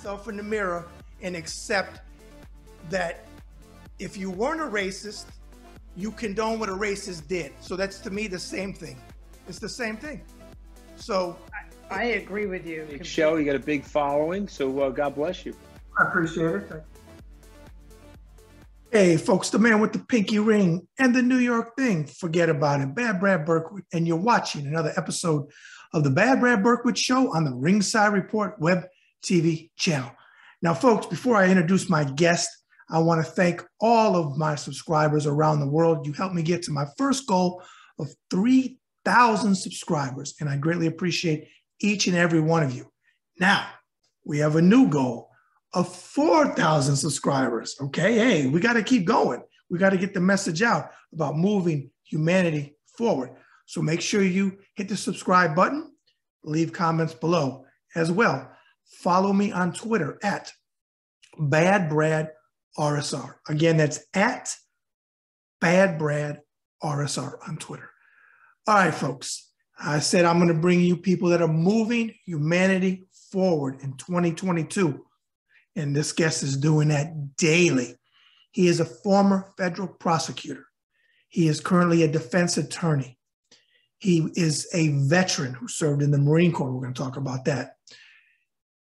yourself in the mirror and accept that if you weren't a racist, you condone what a racist did. So that's, to me, the same thing. It's the same thing. So I agree with you. Big show. You got a big following. So God bless you. I appreciate it. Thank you. Hey, folks, the man with the pinky ring and the New York thing. Forget about it. Bad Brad Berkwitt, and you're watching another episode of the Bad Brad Berkwitt Show on the Ringside Report web TV channel. Now, folks, before I introduce my guest, I want to thank all of my subscribers around the world. You helped me get to my first goal of 3,000 subscribers, and I greatly appreciate each and every one of you. Now, we have a new goal of 4,000 subscribers. Okay, hey, we got to keep going. We got to get the message out about moving humanity forward. So make sure you hit the subscribe button, leave comments below as well. Follow me on Twitter at BadBradRSR. Again, that's at BadBradRSR on Twitter. All right, folks. I said I'm going to bring you people that are moving humanity forward in 2022. And this guest is doing that daily. He is a former federal prosecutor. He is currently a defense attorney. He is a veteran who served in the Marine Corps. We're going to talk about that.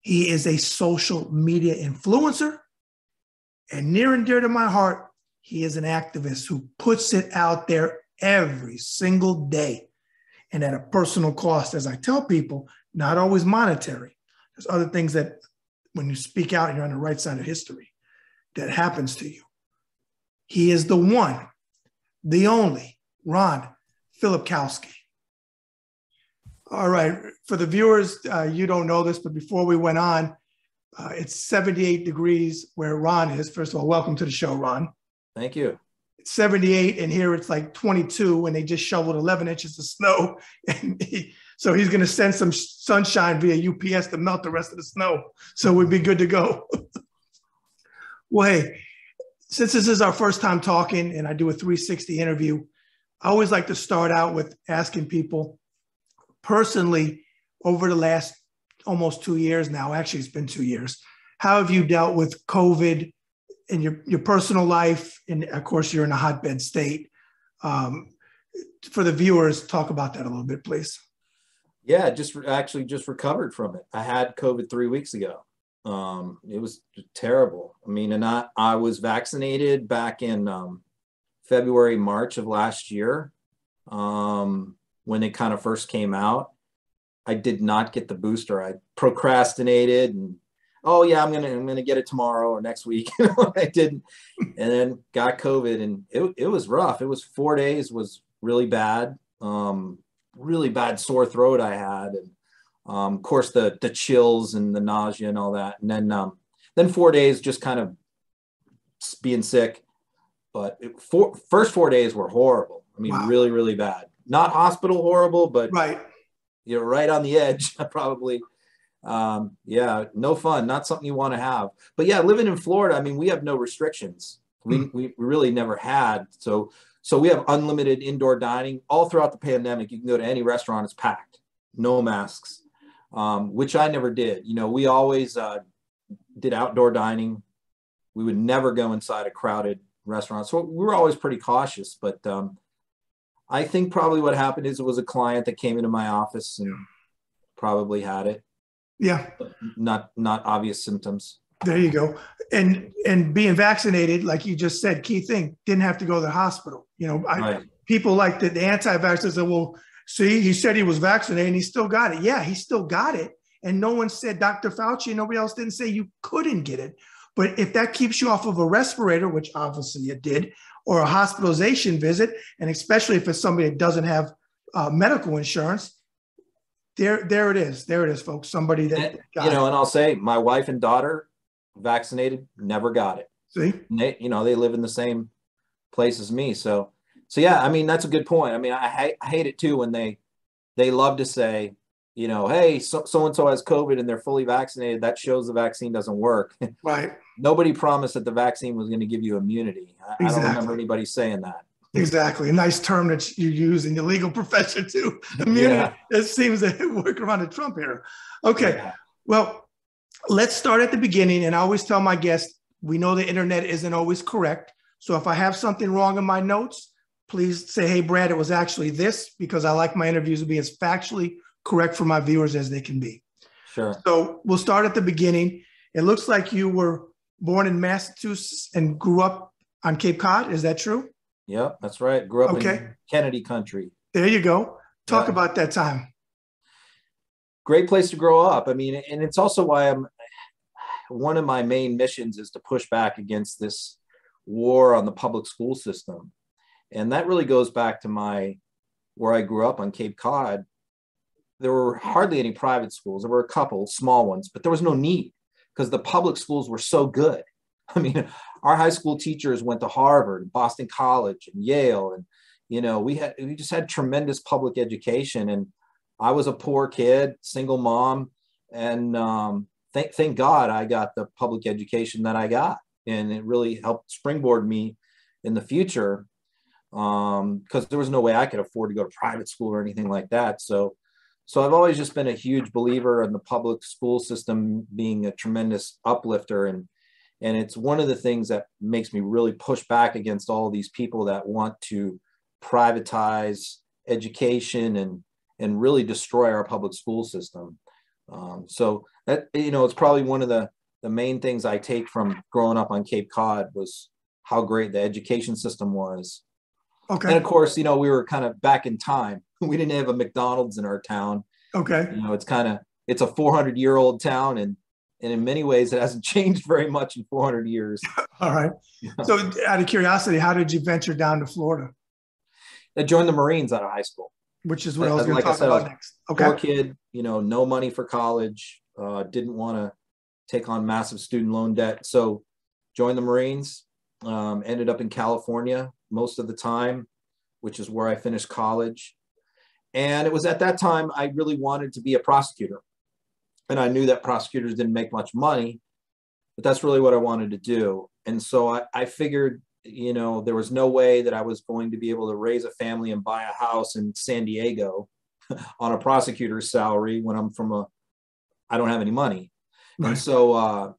He is a social media influencer. And near and dear to my heart, he is an activist who puts it out there every single day and at a personal cost. As I tell people, not always monetary. There's other things that when you speak out and you're on the right side of history, that happens to you. He is the one, the only, Ron Filipkowski. All right, for the viewers, you don't know this, but before we went on, it's 78 degrees where Ron is. First of all, welcome to the show, Ron. Thank you. It's 78, and here it's like 22, and they just shoveled 11 inches of snow. And so he's going to send some sunshine via UPS to melt the rest of the snow. So we'd be good to go. Well, hey, since this is our first time talking and I do a 360 interview, I always like to start out with asking people personally over the last almost 2 years now, actually it's been 2 years, how have you dealt with COVID in your personal life? And of course, you're in a hotbed state. For the viewers, talk about that a little bit, please. Yeah, just recovered from it. I had COVID 3 weeks ago. It was terrible. I mean, and I was vaccinated back in February, March of last year when it kind of first came out. I did not get the booster. I procrastinated and, oh yeah, I'm gonna get it tomorrow or next week. I didn't, and then got COVID, and it was rough. It was 4 days, was really bad. Really bad sore throat I had, and of course the chills and the nausea and all that, and then 4 days just kind of being sick. But first 4 days were horrible. I mean, wow. Really, really bad. Not hospital horrible, but right. You're right on the edge, probably. Yeah, no fun. Not something you want to have. But yeah, living in Florida, I mean, we have no restrictions. We really never had. So we have unlimited indoor dining all throughout the pandemic. You can go to any restaurant, it's packed, no masks, which I never did. You know, we always did outdoor dining. We would never go inside a crowded restaurant. So we were always pretty cautious. But I think probably what happened is it was a client that came into my office and probably had it. Yeah. But not obvious symptoms. There you go. And being vaccinated, like you just said, key thing, didn't have to go to the hospital. You know, right. People like the anti-vaxxers say, well, see, he said he was vaccinated and he still got it. Yeah, he still got it. And no one said, Dr. Fauci and nobody else didn't say you couldn't get it. But if that keeps you off of a respirator, which obviously it did, or a hospitalization visit, and especially if it's somebody that doesn't have medical insurance, there it is. There it is, folks. Somebody that got it. And I'll say my wife and daughter vaccinated, never got it. See, they live in the same place as me. So yeah, I mean, that's a good point. I mean, I hate it too when they love to say, hey, so-and-so has COVID and they're fully vaccinated. That shows the vaccine doesn't work. Right. Nobody promised that the vaccine was going to give you immunity. I don't remember anybody saying that. Exactly. A nice term that you use in your legal profession too. Immunity. Yeah. It seems to work around the Trump era. Okay. Yeah. Well, Let's start at the beginning. And I always tell my guests, we know the internet isn't always correct. So if I have something wrong in my notes, please say, hey, Brad, it was actually this, because I like my interviews to be as factually correct for my viewers as they can be. Sure. So we'll start at the beginning. It looks like you were born in Massachusetts and grew up on Cape Cod. Is that true? Yep, that's right. Grew up in Kennedy country. There you go. Talk about that time. Great place to grow up. I mean, and it's also why one of my main missions is to push back against this war on the public school system. And that really goes back to where I grew up on Cape Cod. There were hardly any private schools. There were a couple small ones, but there was no need because the public schools were so good. I mean, our high school teachers went to Harvard, Boston College, and Yale. And, you know, we just had tremendous public education. And I was a poor kid, single mom. And thank God I got the public education that I got. And it really helped springboard me in the future because there was no way I could afford to go to private school or anything like that. So I've always just been a huge believer in the public school system being a tremendous uplifter. And it's one of the things that makes me really push back against all these people that want to privatize education and really destroy our public school system. So that, you know, it's probably one of the main things I take from growing up on Cape Cod was how great the education system was. Okay. And of course, you know, we were kind of back in time. We didn't have a McDonald's in our town. Okay. You know, it's a 400-year-old town, and in many ways it hasn't changed very much in 400 years. All right. Yeah. So out of curiosity, how did you venture down to Florida? I joined the Marines out of high school. Which is what I was going to talk about next. Okay. Poor kid, you know, no money for college, didn't want to take on massive student loan debt. So joined the Marines, ended up in California most of the time, which is where I finished college. And it was at that time I really wanted to be a prosecutor. And I knew that prosecutors didn't make much money, but that's really what I wanted to do. And so I figured, you know, there was no way that I was going to be able to raise a family and buy a house in San Diego on a prosecutor's salary when I don't have any money. Right. And so,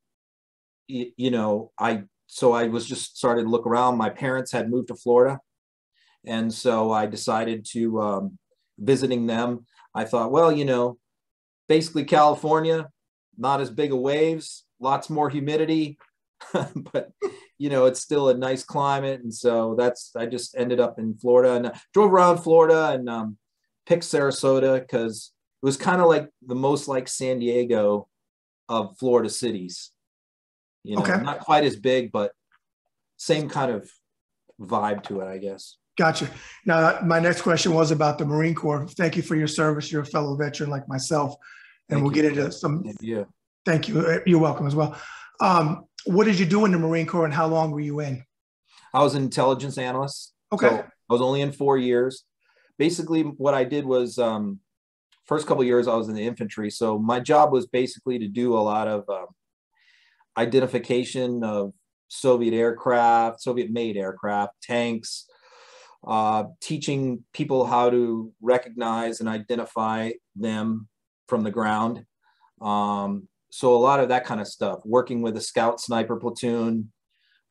you know, I was just started to look around. My parents had moved to Florida. And so I decided to, visiting them, I thought, well, you know, basically California, not as big of waves, lots more humidity, but, you know, it's still a nice climate. And so I just ended up in Florida and drove around Florida and picked Sarasota because it was kind of like the most like San Diego of Florida cities. You know, not quite as big, but same kind of vibe to it, I guess. Gotcha. Now, my next question was about the Marine Corps. Thank you for your service. You're a fellow veteran like myself. And we'll get into some. Yeah. Thank you. You're welcome as well. What did you do in the Marine Corps and how long were you in? I was an intelligence analyst. Okay. So I was only in 4 years. Basically, what I did was first couple of years I was in the infantry. So my job was basically to do a lot of identification of Soviet made aircraft, tanks, teaching people how to recognize and identify them from the ground. So a lot of that kind of stuff, working with a scout sniper platoon.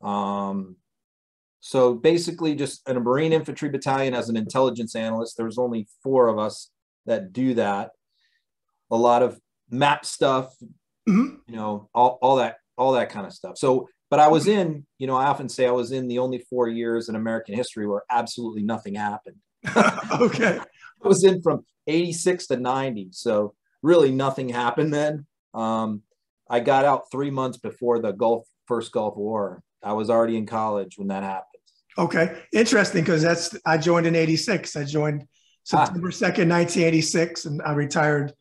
So basically just in a Marine infantry battalion as an intelligence analyst, there's only 4 of us that do that. A lot of map stuff, you know, all that kind of stuff. So, but I was in, you know, I often say I was in the only 4 years in American history where absolutely nothing happened. Okay. I was in from 86 to 90. So really nothing happened then. I got out 3 months before the first Gulf War. I was already in college when that happened. Okay. Interesting, because I joined in 86. I joined September 2nd, 1986, and I retired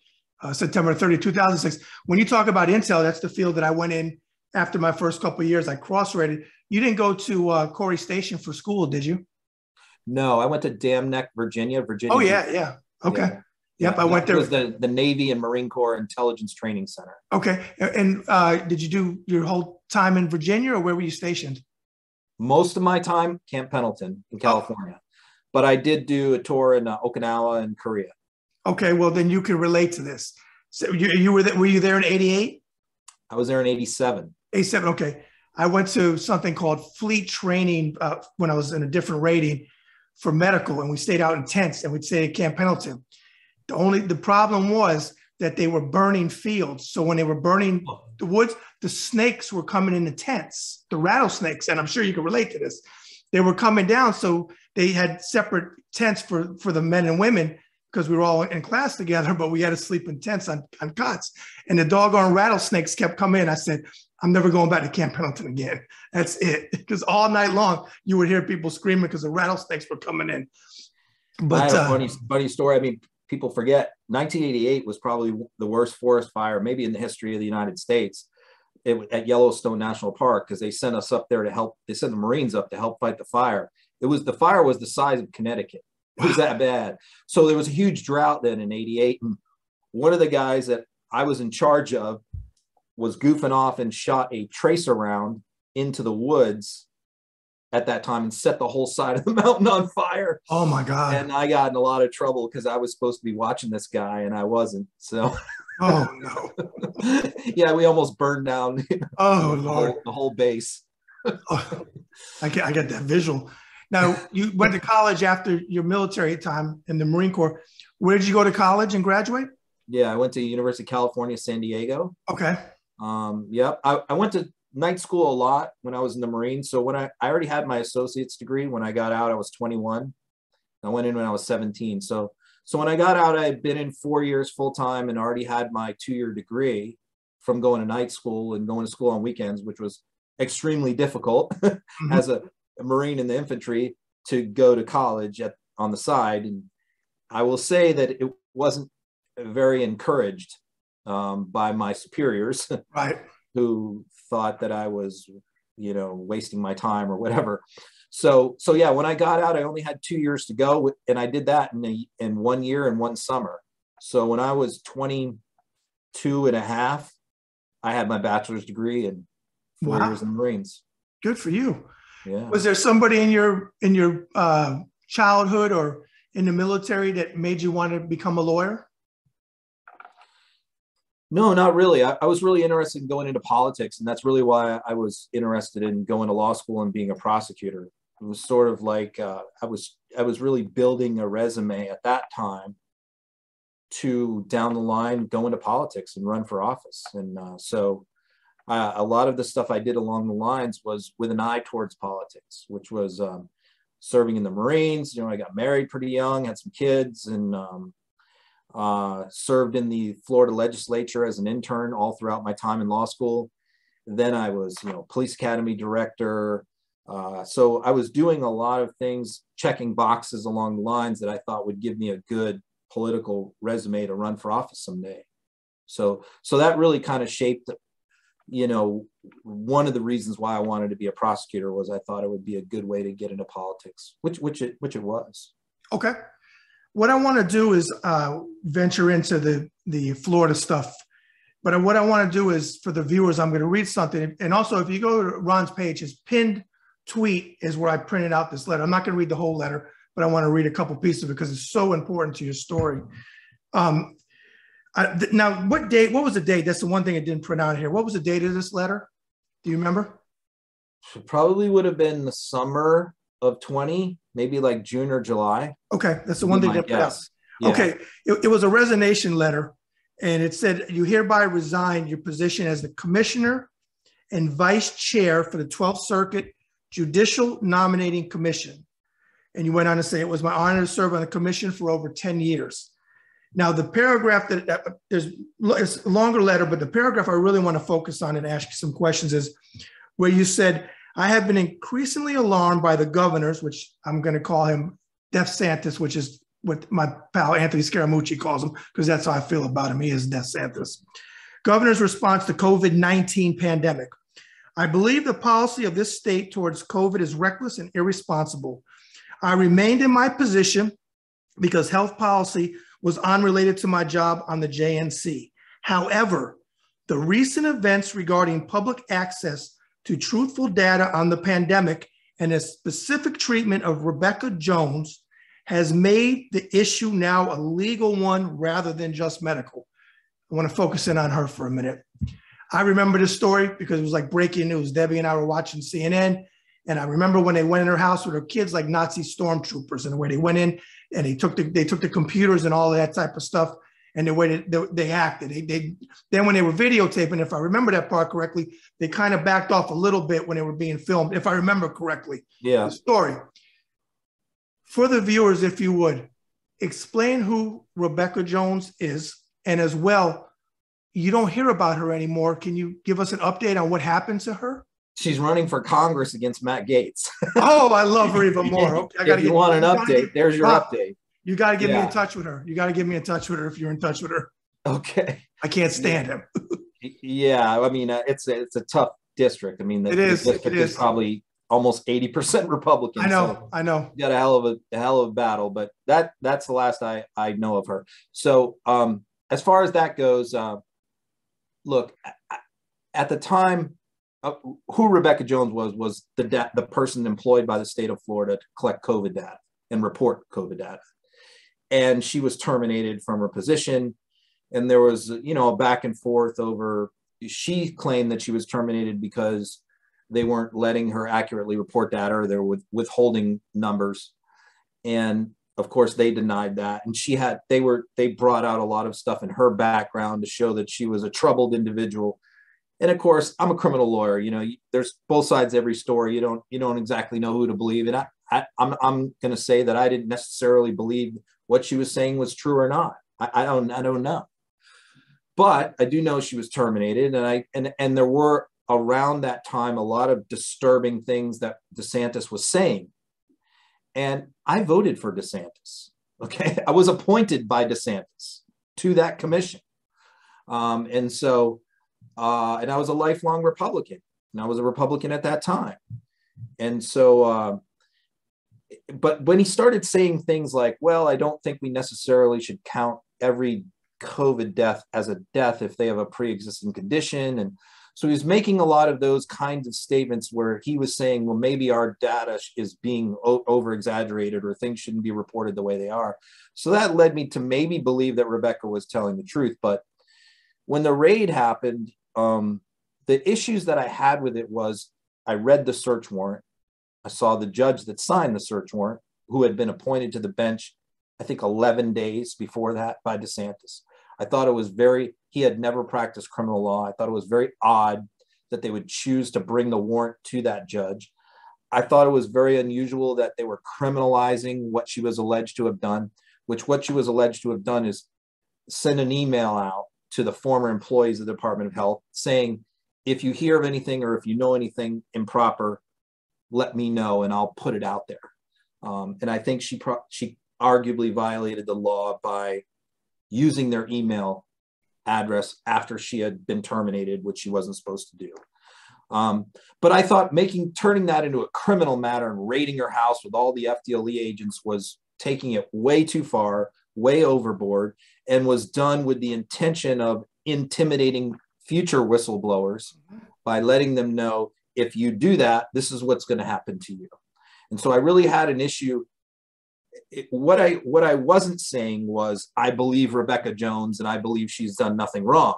September 30, 2006. When you talk about intel, that's the field that I went in after my first couple of years. I cross-rated. You didn't go to Corey Station for school, did you? No, I went to Dam Neck, Virginia. Oh, yeah. Okay. Yeah. Yep, I went there. It was the Navy and Marine Corps Intelligence Training Center. Okay. And did you do your whole time in Virginia, or where were you stationed? Most of my time, Camp Pendleton in California. But I did do a tour in Okinawa and Korea. Okay, well, then you can relate to this. So were you there in 88? I was there in 87. 87, okay. I went to something called fleet training when I was in a different rating for medical, and we stayed out in tents, and we'd stay at Camp Pendleton. The problem was that they were burning fields. So when they were burning the woods, the snakes were coming in the tents, the rattlesnakes, and I'm sure you can relate to this. They were coming down, so they had separate tents for the men and women because we were all in class together, but we had to sleep in tents on cots. And the doggone rattlesnakes kept coming in. I said, I'm never going back to Camp Pendleton again. That's it. Because all night long, you would hear people screaming because the rattlesnakes were coming in. But I have a funny story. I mean, people forget 1988 was probably the worst forest fire, maybe in the history of the United States, at Yellowstone National Park, because they sent us up there to help. They sent the Marines up to help fight the fire. The fire was the size of Connecticut. It was that bad. So there was a huge drought then in 88. And one of the guys that I was in charge of was goofing off and shot a tracer round into the woods at that time and set the whole side of the mountain on fire. Oh my God. And I got in a lot of trouble because I was supposed to be watching this guy and I wasn't. So oh no. Yeah, we almost burned down Lord. the whole base. Oh, I get that visual. Now, you went to college after your military time in the Marine Corps. Where did you go to college and graduate? Yeah, I went to University of California, San Diego. Okay. Yep. I went to night school a lot when I was in the Marines. So when I already had my associate's degree, when I got out, I was 21. I went in when I was 17. So when I got out, I'd been in 4 years full time and already had my 2-year degree from going to night school and going to school on weekends, which was extremely difficult as a Marine in the infantry to go to college on the side. And I will say that it wasn't very encouraged by my superiors, right, who thought that I was, wasting my time or whatever. So yeah, when I got out, I only had 2 years to go, and I did that in 1 year and 1 summer. So when I was 22 and a half, I had my bachelor's degree and 4 years in the Marines. Good for you. Yeah. Was there somebody in your childhood or in the military that made you want to become a lawyer? No, not really. I was really interested in going into politics, and that's really why I was interested in going to law school and being a prosecutor. It was sort of like I was really building a resume at that time to down the line go into politics and run for office. And so a lot of the stuff I did along the lines was with an eye towards politics, which was serving in the Marines. I got married pretty young, had some kids, and served in the Florida legislature as an intern all throughout my time in law school. Then I was, police academy director. So I was doing a lot of things, checking boxes along the lines that I thought would give me a good political resume to run for office someday. So that really kind of shaped, one of the reasons why I wanted to be a prosecutor was I thought it would be a good way to get into politics, which it was. Okay. What I want to do is venture into the Florida stuff. But what I want to do is, for the viewers, I'm going to read something. And also, if you go to Ron's page, his pinned tweet is where I printed out this letter. I'm not going to read the whole letter, but I want to read a couple pieces of it because it's so important to your story. Now, what was the date? That's the one thing I didn't print out here. What was the date of this letter? Do you remember? It probably would have been the summer of 20, maybe like June or July. Okay, that's the one thing that put out. Yeah. Okay, it was a resignation letter, and it said, you hereby resign your position as the commissioner and vice chair for the 12th Circuit Judicial Nominating Commission. And you went on to say, it was my honor to serve on the commission for over 10 years. Now, the paragraph it's a longer letter, but the paragraph I really want to focus on and ask you some questions is where you said, I have been increasingly alarmed by the governors, which I'm going to call him DeSantis, which is what my pal Anthony Scaramucci calls him, because that's how I feel about him. He is DeSantis. Governor's response to COVID-19 pandemic. I believe the policy of this state towards COVID is reckless and irresponsible. I remained in my position because health policy was unrelated to my job on the JNC. However, the recent events regarding public access to truthful data on the pandemic and a specific treatment of Rebecca Jones has made the issue now a legal one rather than just medical. I want to focus in on her for a minute. I remember this story because it was like breaking news. Debbie and I were watching CNN. And I remember when they went in her house with her kids, like Nazi stormtroopers, in the way they went in and they took the computers and all of that type of stuff. And the way they acted, then when they were videotaping, if I remember that part correctly, they kind of backed off a little bit when they were being filmed, if I remember correctly. Yeah. The story. For the viewers, if you would, explain who Rebekah Jones is, and as well, you don't hear about her anymore. Can you give us an update on what happened to her? She's running for Congress against Matt Gaetz. Oh, I love her even more. Okay, if you want an update, there's your update. You got to get me in touch with her. You got to get me in touch with her if you're in touch with her. Okay. I can't stand him. Yeah, I mean, it's a tough district. I mean, the district is probably almost 80% Republican. I know. You got a hell of a battle, but that's the last I know of her. So as far as that goes, look, at the time, who Rebekah Jones was the person employed by the state of Florida to collect COVID data and report COVID data. And she was terminated from her position. And there was, a back and forth over, she claimed that she was terminated because they weren't letting her accurately report data, or they were withholding numbers. And of course they denied that. And they brought out a lot of stuff in her background to show that she was a troubled individual. And of course, I'm a criminal lawyer. There's both sides of every story. You don't exactly know who to believe. And I'm going to say that I didn't necessarily believe what she was saying was true or not. I don't know. But I do know she was terminated, and there were around that time a lot of disturbing things that DeSantis was saying. And I voted for DeSantis. Okay, I was appointed by DeSantis to that commission, and I was a lifelong Republican, and I was a Republican at that time. And so, but when he started saying things like, well, I don't think we necessarily should count every COVID death as a death if they have a pre-existing condition. And so he was making a lot of those kinds of statements where he was saying, well, maybe our data is being over exaggerated, or things shouldn't be reported the way they are. So that led me to maybe believe that Rebekah was telling the truth. But when the raid happened, the issues that I had with it was I read the search warrant. I saw the judge that signed the search warrant, who had been appointed to the bench, I think 11 days before that by DeSantis. I thought it was he had never practiced criminal law. I thought it was very odd that they would choose to bring the warrant to that judge. I thought it was very unusual that they were criminalizing what she was alleged to have done, what she was alleged to have done is send an email out to the former employees of the Department of Health saying, if you hear of anything or if you know anything improper, let me know and I'll put it out there. And I think she arguably violated the law by using their email address after she had been terminated, which she wasn't supposed to do. But I thought turning that into a criminal matter and raiding her house with all the FDLE agents was taking it way too far, way overboard, and was done with the intention of intimidating future whistleblowers by letting them know, if you do that, this is what's going to happen to you. And so I really had an issue. What I wasn't saying was, I believe Rebekah Jones and I believe she's done nothing wrong.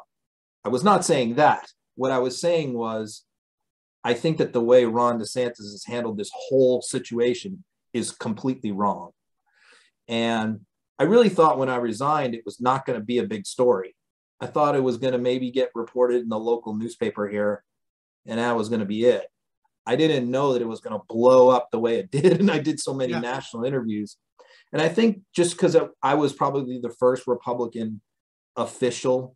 I was not saying that. What I was saying was, I think that the way Ron DeSantis has handled this whole situation is completely wrong. And I really thought when I resigned, it was not going to be a big story. I thought it was going to maybe get reported in the local newspaper here, and that was going to be it. I didn't know that it was going to blow up the way it did. And I did so many national interviews. And I think just because I was probably the first Republican official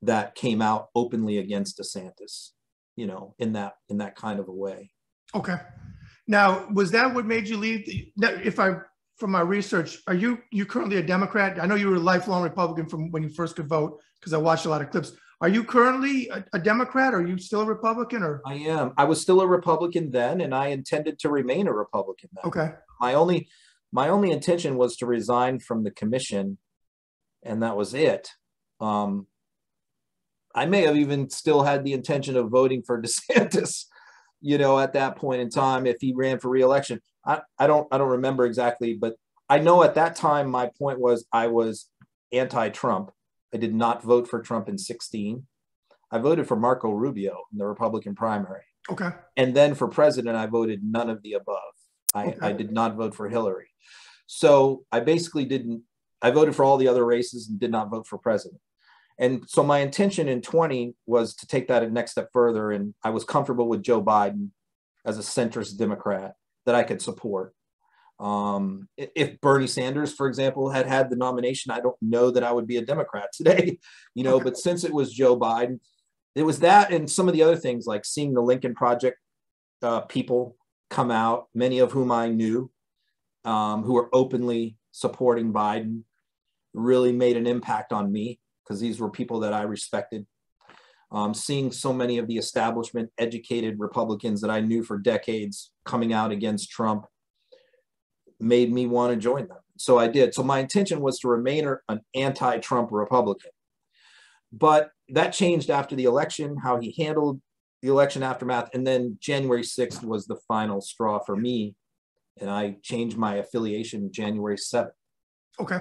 that came out openly against DeSantis, in that kind of a way. Okay. Now, was that what made you leave? From my research, are you currently a Democrat? I know you were a lifelong Republican from when you first could vote, because I watched a lot of clips. Are you currently a Democrat? Or are you still a Republican? Or I am. I was still a Republican then, and I intended to remain a Republican then. Okay. My only intention was to resign from the commission, and that was it. I may have even still had the intention of voting for DeSantis, at that point in time, if he ran for re-election. I don't remember exactly, but I know at that time my point was I was anti-Trump. I did not vote for Trump in 2016. I voted for Marco Rubio in the Republican primary. Okay. And then for president, I voted none of the above. I did not vote for Hillary. So I basically I voted for all the other races and did not vote for president. And so my intention in 20 was to take that a next step further. And I was comfortable with Joe Biden as a centrist Democrat that I could support. If Bernie Sanders, for example, had the nomination, I don't know that I would be a Democrat today, but since it was Joe Biden, it was that and some of the other things like seeing the Lincoln Project people come out, many of whom I knew, who were openly supporting Biden, really made an impact on me because these were people that I respected. Seeing so many of the establishment educated Republicans that I knew for decades coming out against Trump made me want to join them. So I did. So my intention was to remain an anti-Trump Republican. But that changed after the election, how he handled the election aftermath. And then January 6th was the final straw for me. And I changed my affiliation January 7th. Okay.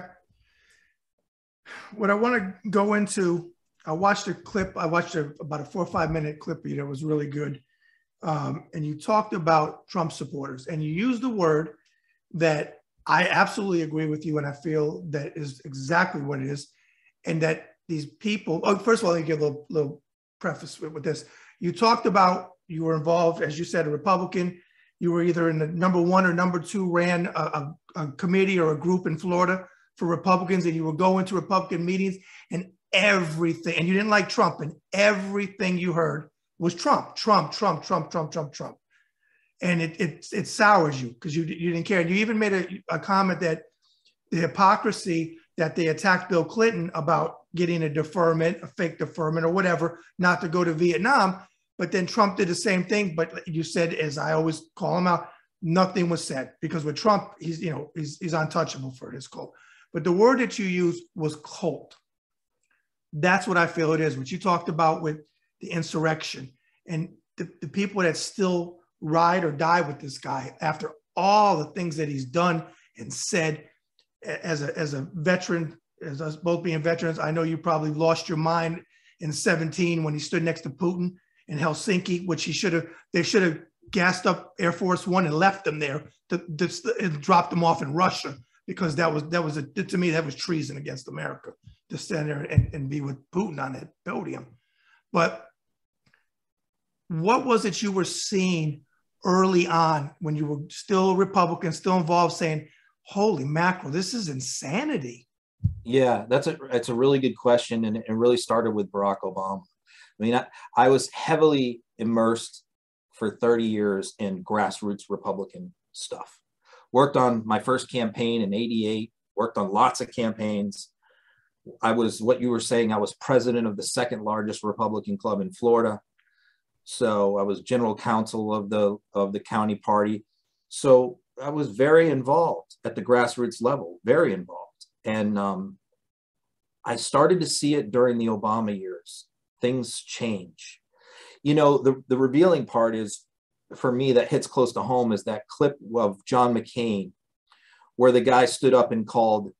What I want to go into, I watched a clip. I watched about a 4 or 5 minute clip of you that was really good. And you talked about Trump supporters and you used the word that I absolutely agree with you. And I feel that is exactly what it is. And that these people, first of all, let me give a little preface with this. You talked about you were involved, as you said, a Republican. You were either in the number 1 or number 2, ran a committee or a group in Florida for Republicans, and you would go into Republican meetings and everything, and you didn't like Trump, and everything you heard was Trump. And it sours you because you didn't care. And you even made a comment that the hypocrisy that they attacked Bill Clinton about getting a deferment, a fake deferment or whatever, not to go to Vietnam. But then Trump did the same thing. But you said, as I always call him out, nothing was said because with Trump, he's untouchable for his cult. But the word that you used was cult. That's what I feel it is. What you talked about with the insurrection and the people that still ride or die with this guy after all the things that he's done and said. As a veteran, as us both being veterans, I know you probably lost your mind in 2017 when he stood next to Putin in Helsinki, which they should have gassed up Air Force One and left them there and dropped them off in Russia because to me that was treason against America to stand there and be with Putin on that podium. But what was it you were seeing early on when you were still a Republican, still involved, saying, holy mackerel, this is insanity? Yeah, it's a really good question. And it really started with Barack Obama. I mean, I was heavily immersed for 30 years in grassroots Republican stuff. Worked on my first campaign in '88, worked on lots of campaigns. I was, what you were saying, I was president of the second largest Republican club in Florida. So I was general counsel of the county party. So I was very involved at the grassroots level, very involved. And I started to see it during the Obama years. Things change. The revealing part is, for me, that hits close to home is that clip of John McCain, where the guy stood up and called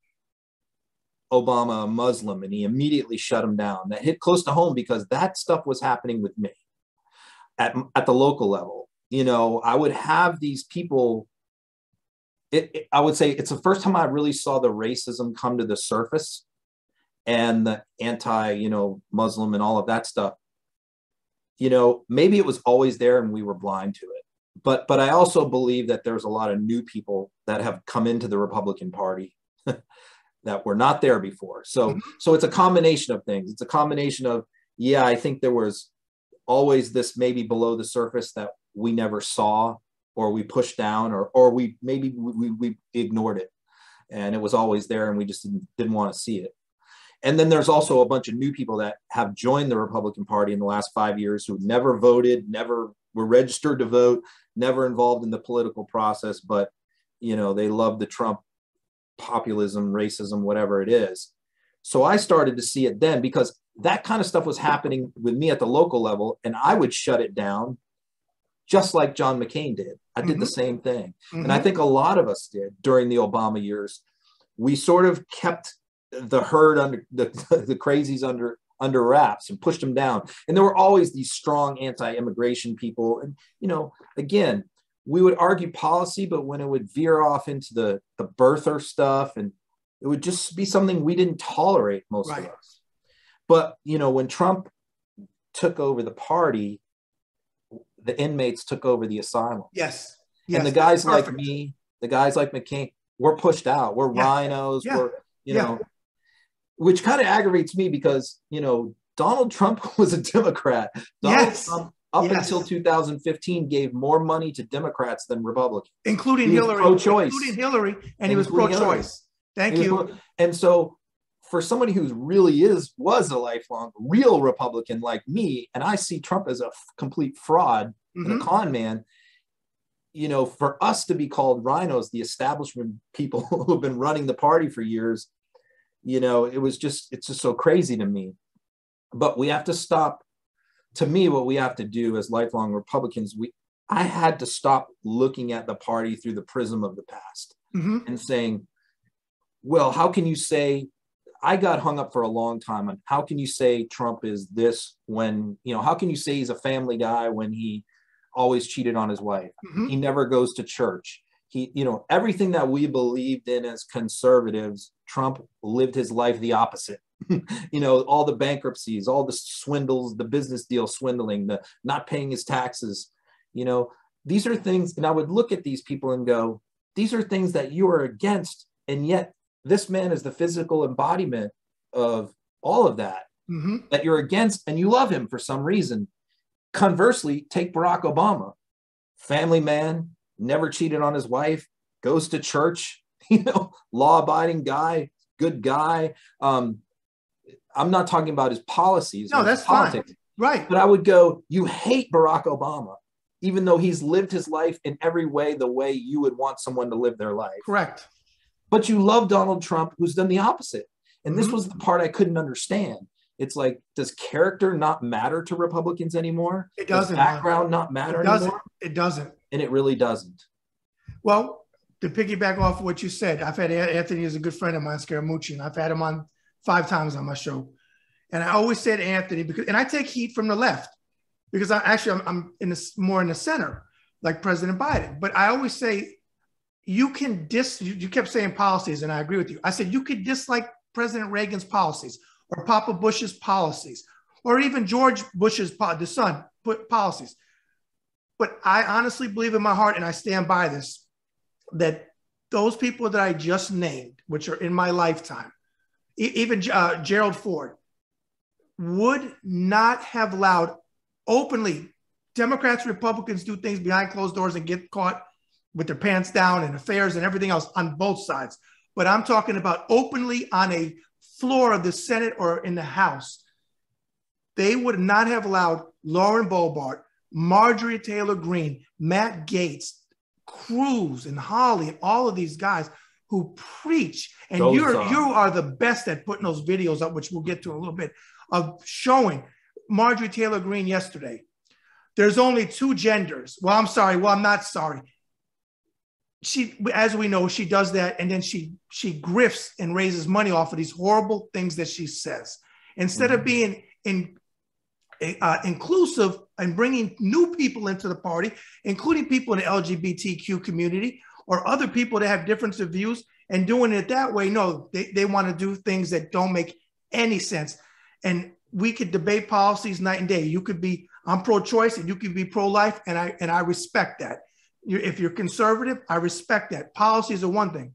Obama a Muslim, and he immediately shut him down. That hit close to home because that stuff was happening with me at the local level. I would have these people. I would say it's the first time I really saw the racism come to the surface and the anti-Muslim and all of that stuff. Maybe it was always there and we were blind to it. But I also believe that there's a lot of new people that have come into the Republican Party that were not there before. So it's a combination of things. It's a combination of, I think there was always this maybe below the surface that we never saw, or we pushed down, or we ignored it, and it was always there, and we just didn't want to see it. And then there's also a bunch of new people that have joined the Republican Party in the last 5 years who never voted, never were registered to vote, never involved in the political process, but they love the Trump populism, racism, whatever it is. So I started to see it then because that kind of stuff was happening with me at the local level, and I would shut it down just like John McCain did. I did the same thing. And I think a lot of us did during the Obama years. We sort of kept the herd under the crazies under wraps and pushed them down. And there were always these strong anti-immigration people. And, you know, again, we would argue policy, but when it would veer off into the birther stuff, and it would just be something we didn't tolerate, most of us. But, you know, when Trump took over the party, the inmates took over the asylum. Yes. And the guys like me, the guys like McCain, we're pushed out. We're rhinos. We're, you know, which kind of aggravates me because, you know, Donald Trump was a Democrat. Donald Trump, up until 2015, gave more money to Democrats than Republicans. Including Hillary. Pro-choice. Including Hillary, and he was pro-choice. Thank you. And so for somebody who really was a lifelong real Republican like me, and I see Trump as a complete fraud and a con man, you know, for us to be called rhinos, the establishment people who have been running the party for years, you know, it's just so crazy to me. But we have to stop. To me, what we have to do as lifelong Republicans, I had to stop looking at the party through the prism of the past and saying, well, how can you say, I got hung up for a long time on how can you say Trump is this when, you know, how can you say he's a family guy when he always cheated on his wife? He never goes to church. He, you know, everything that we believed in as conservatives, Trump lived his life the opposite. You know, all the bankruptcies, all the swindles, the business deal swindling, the not paying his taxes, you know, these are things. And I would look at these people and go, these are things that you are against. And yet this man is the physical embodiment of all of that, that you're against, and you love him for some reason. Conversely, take Barack Obama, family man, never cheated on his wife, goes to church, you know, law-abiding guy, good guy. I'm not talking about his policies. No, that's politics. Fine. Right. But I would go, you hate Barack Obama, even though he's lived his life in every way the way you would want someone to live their life. Correct. But you love Donald Trump, who's done the opposite. And this was the part I couldn't understand. It's like, does character not matter to Republicans anymore? It doesn't. Does background not matter anymore? It doesn't. And it really doesn't. Well, to piggyback off of what you said, I've had Anthony is a good friend of mine, Scaramucci, and I've had him on 5 times on my show. And I always said Anthony, because, and I take heat from the left because I'm more in the center, like President Biden. But I always say, you kept saying policies, and I agree with you. I said, you could dislike President Reagan's policies or Papa Bush's policies, or even George Bush's, the son, policies. But I honestly believe in my heart, and I stand by this, that those people that I just named, which are in my lifetime, even Gerald Ford, would not have allowed openly Democrats, Republicans do things behind closed doors and get caught with their pants down and affairs and everything else on both sides. But I'm talking about openly on a floor of the Senate or in the House. They would not have allowed Lauren Boebert, Marjorie Taylor Greene, Matt Gaetz, Cruz and Holly and all of these guys who preach. And you are the best at putting those videos up, which we'll get to in a little bit, of showing Marjorie Taylor Greene yesterday. There's only 2 genders. Well, I'm sorry. Well, I'm not sorry. She, as we know, she does that, and then she grifts and raises money off of these horrible things that she says. Instead of being inclusive and bringing new people into the party, including people in the LGBTQ community or other people that have different views, and doing it that way, no, they want to do things that don't make any sense. And we could debate policies night and day. You could be, I'm pro-choice, and you could be pro-life, and I respect that. If you're conservative, I respect that. Policies are one thing.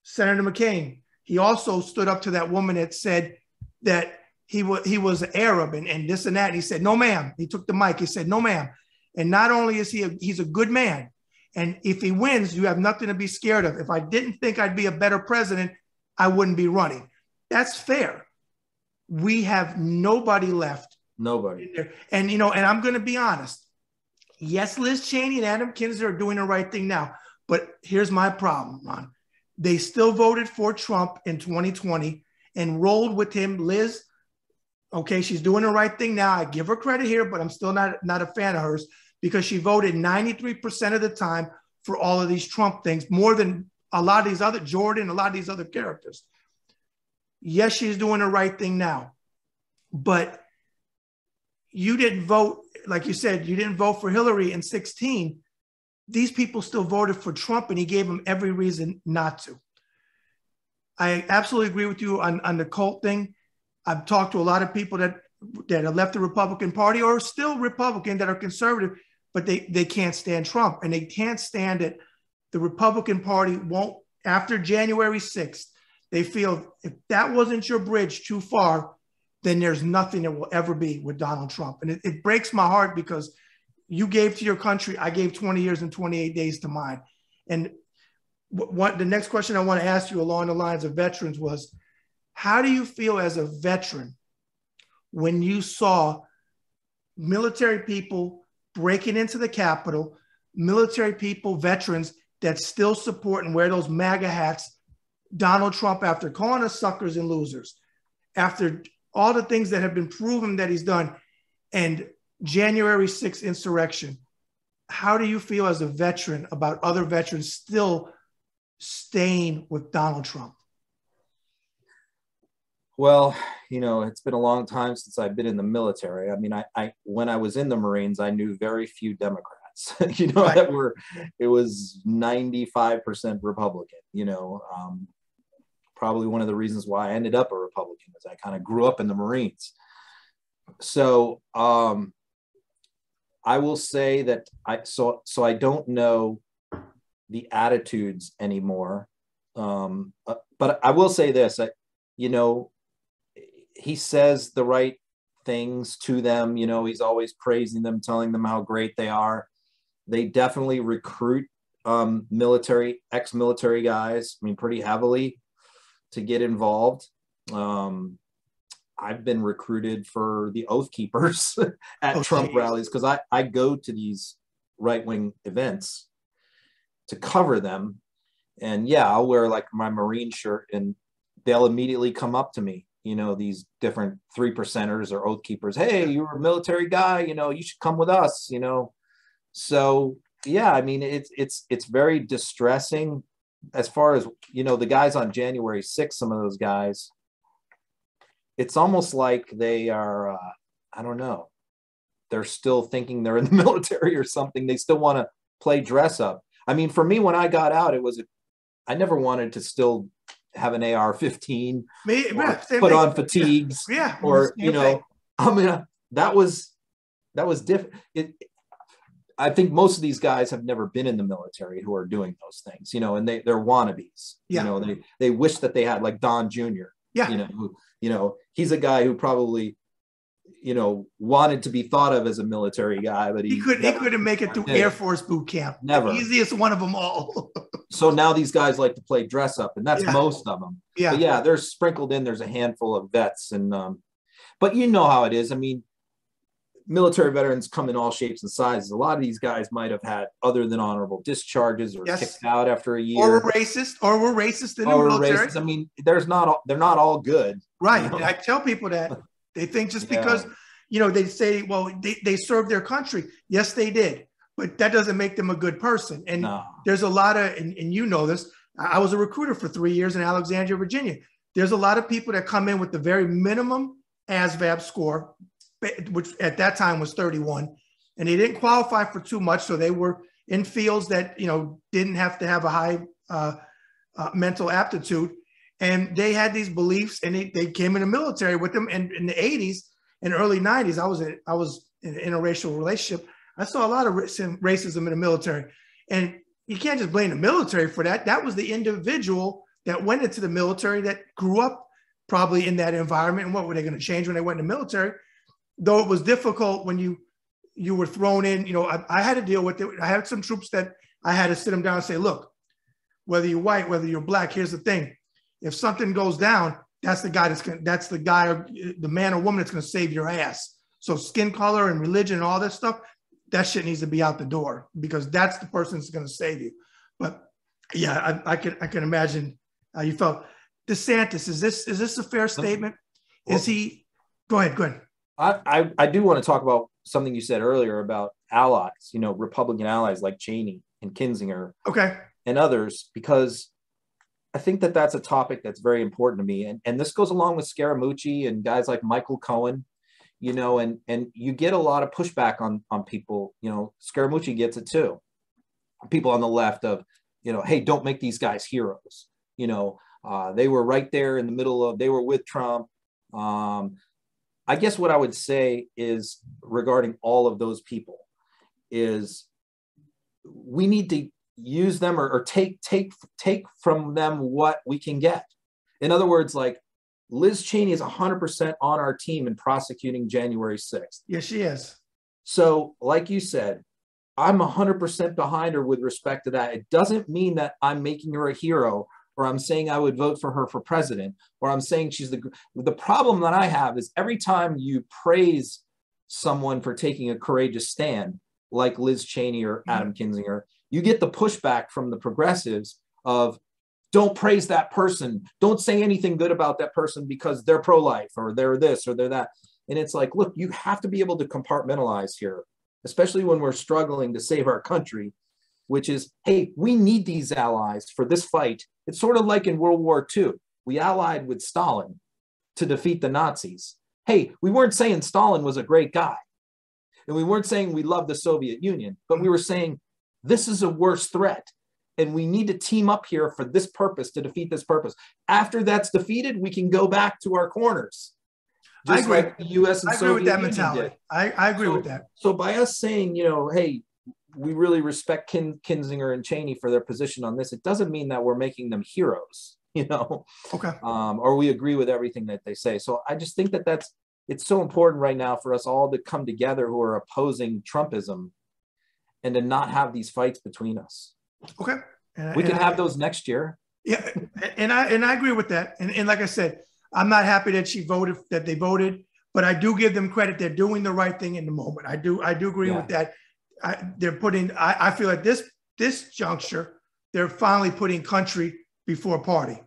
Senator McCain, he also stood up to that woman that said that he was Arab and this and that. And he said, no, ma'am. He took the mic. He said, no, ma'am. And not only is he's a good man. And if he wins, you have nothing to be scared of. If I didn't think I'd be a better president, I wouldn't be running. That's fair. We have nobody left. Nobody. And, you know, and I'm going to be honest. Yes, Liz Cheney and Adam Kinzinger are doing the right thing now. But here's my problem, Ron. They still voted for Trump in 2020 and rolled with him. Liz, okay, she's doing the right thing now. I give her credit here, but I'm still not a fan of hers because she voted 93% of the time for all of these Trump things, more than a lot of these other, Jordan, a lot of these other characters. Yes, she's doing the right thing now. but you didn't vote, like you said, you didn't vote for Hillary in 2016. These people still voted for Trump, and he gave them every reason not to. I absolutely agree with you on the cult thing. I've talked to a lot of people that have left the Republican Party or are still Republican that are conservative, but they can't stand Trump, and they can't stand it. The Republican Party won't, after January 6th, they feel if that wasn't your bridge too far, then there's nothing that will ever be with Donald Trump. And it breaks my heart because you gave to your country, I gave 20 years and 28 days to mine. And the next question I want to ask you along the lines of veterans was, how do you feel as a veteran when you saw military people breaking into the Capitol, military people, veterans that still support and wear those MAGA hats, Donald Trump, after calling us suckers and losers, after all the things that have been proven that he's done, and January 6th insurrection? How do you feel as a veteran about other veterans still staying with Donald Trump? Well, it's been a long time since I've been in the military. I mean, I when I was in the Marines, I knew very few Democrats, Right. it was 95% Republican, probably one of the reasons why I ended up a Republican is I kind of grew up in the Marines. So I will say that I don't know the attitudes anymore. But I will say this, he says the right things to them. He's always praising them, telling them how great they are. They definitely recruit ex-military guys, pretty heavily to get involved. I've been recruited for the Oath Keepers at Trump rallies because I go to these right-wing events to cover them. And yeah, I'll wear like my Marine shirt and they'll immediately come up to me, these different 3%ers or Oath Keepers. Hey, you're a military guy, you should come with us, So yeah, it's very distressing as far as, the guys on January 6th, some of those guys, it's almost like they are, I don't know, they're still thinking they're in the military or something. They still want to play dress up. For me, when I got out, I never wanted to still have an AR-15, put on fatigues, or that was different. I think most of these guys have never been in the military who are doing those things, and they're wannabes. They wish that they had, like Don Jr. He's a guy who probably wanted to be thought of as a military guy, but he couldn't make it through Air Force boot camp. Never. The easiest one of them all. So now these guys like to play dress up, and that's most of them. Yeah. But yeah, they're sprinkled in. There's a handful of vets, and but you know how it is. Military veterans come in all shapes and sizes. A lot of these guys might have had other than honorable discharges or kicked out after a year. Or were racist in the military. They're not all good. Right. And I tell people that. They think just because, they say, well, they served their country. Yes, they did. But that doesn't make them a good person. And there's a lot of, and you know this, I was a recruiter for 3 years in Alexandria, Virginia. There's a lot of people that come in with the very minimum ASVAB score, which at that time was 31. And they didn't qualify for too much. So they were in fields that, didn't have to have a high mental aptitude. And they had these beliefs, and they came in the military with them. And in the 80s and early 90s, I was in an interracial relationship. I saw a lot of racism in the military. And you can't just blame the military for that. That was the individual that went into the military that grew up probably in that environment. And what were they going to change when they went in the military? Though it was difficult when you were thrown in, I had to deal with it. I had some troops that I had to sit them down and say, look, whether you're white, whether you're black, here's the thing. If something goes down, that's the guy or the man or woman that's going to save your ass. So skin color and religion and all this stuff, that shit needs to be out the door, because that's the person that's going to save you. But yeah, I can imagine how you felt. DeSantis, is this a fair statement? Is he? Go ahead. I do want to talk about something you said earlier about allies, Republican allies like Cheney and Kinzinger, and others, because I think that that's a topic that's very important to me. And this goes along with Scaramucci and guys like Michael Cohen, you know, and you get a lot of pushback on people, you know, Scaramucci gets it too. People on the left of, you know, hey, don't make these guys heroes. You know, they were right there in the middle of, they were with Trump. I guess what I would say is regarding all of those people is we need to use them or take from them what we can get. In other words, like Liz Cheney is 100% on our team in prosecuting January 6th. Yes, she is. So like you said, I'm 100% behind her with respect to that. It doesn't mean that I'm making her a hero, or I'm saying I would vote for her for president, or I'm saying she's the problem that I have is every time you praise someone for taking a courageous stand, like Liz Cheney or Adam Kinzinger, you get the pushback from the progressives of, don't praise that person. Don't say anything good about that person because they're pro-life or they're this or they're that. And it's like, look, you have to be able to compartmentalize here, especially when we're struggling to save our country, which is, hey, we need these allies for this fight. It's sort of like in World War II. We allied with Stalin to defeat the Nazis. Hey, we weren't saying Stalin was a great guy. And we weren't saying we loved the Soviet Union, but we were saying this is a worse threat. And we need to team up here for this purpose, to defeat this purpose. After that's defeated, we can go back to our corners. I agree. Like the US and I agree Soviet with that Union mentality. did. I agree with that. So by us saying, you know, hey, we really respect Kinzinger and Cheney for their position on this, it doesn't mean that we're making them heroes, you know, Okay. Or we agree with everything that they say. So I just think that it's so important right now for us all to come together who are opposing Trumpism and to not have these fights between us. Okay. We can have those next year. Yeah, and I agree with that. And like I said, I'm not happy that they voted, but I do give them credit. They're doing the right thing in the moment. I do agree with that. I feel at this juncture, they're finally putting country before party,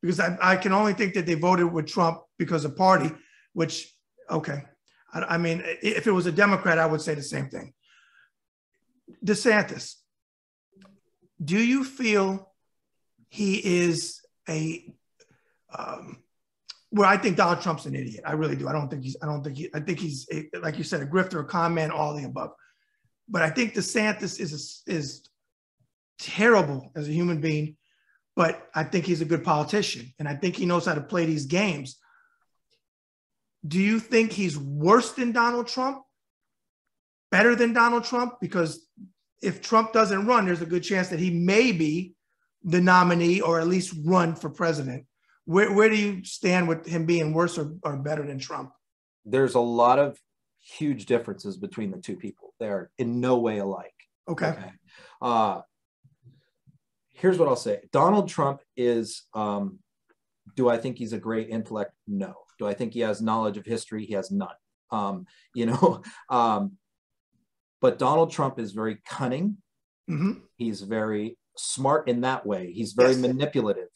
because I can only think that they voted with Trump because of party, which, okay. I mean, if it was a Democrat, I would say the same thing. DeSantis, do you feel he is well, I think Donald Trump's an idiot. I really do. I think he's like you said, a grifter, a con man, all the above. But I think DeSantis is terrible as a human being, but I think he's a good politician. And I think he knows how to play these games. Do you think he's worse than Donald Trump? Better than Donald Trump? Because if Trump doesn't run, there's a good chance that he may be the nominee or at least run for president. Where do you stand with him being worse or better than Trump? There's a lot of huge differences between the two people. They're in no way alike. Okay. Here's what I'll say. Donald Trump is, do I think he's a great intellect? No. Do I think he has knowledge of history? He has none. But Donald Trump is very cunning. Mm-hmm. He's very smart in that way. He's very manipulative.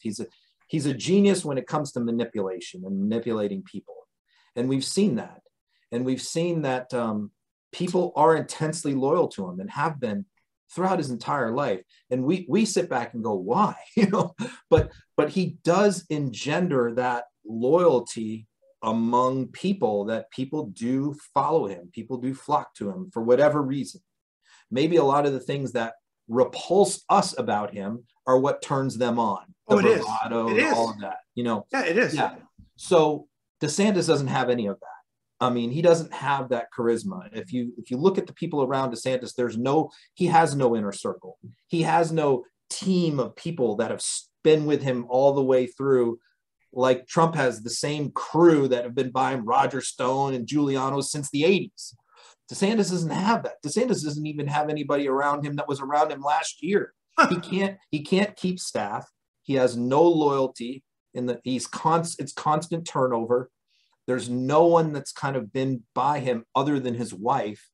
He's a genius when it comes to manipulation and manipulating people. And we've seen that. And we've seen that people are intensely loyal to him and have been throughout his entire life. And we sit back and go, why? But he does engender that loyalty among people, that people do follow him. People do flock to him for whatever reason. Maybe a lot of the things that repulse us about him are what turns them on. The bravado, it is. All of that, Yeah, it is. Yeah. So DeSantis doesn't have any of that. I mean, he doesn't have that charisma. If you look at the people around DeSantis, he has no inner circle. He has no team of people that have been with him all the way through. Like Trump has the same crew that have been by him, Roger Stone and Giuliano, since the 80s. DeSantis doesn't have that. DeSantis doesn't even have anybody around him that was around him last year. He can't keep staff. He has no loyalty it's constant turnover. There's no one that's kind of been by him other than his wife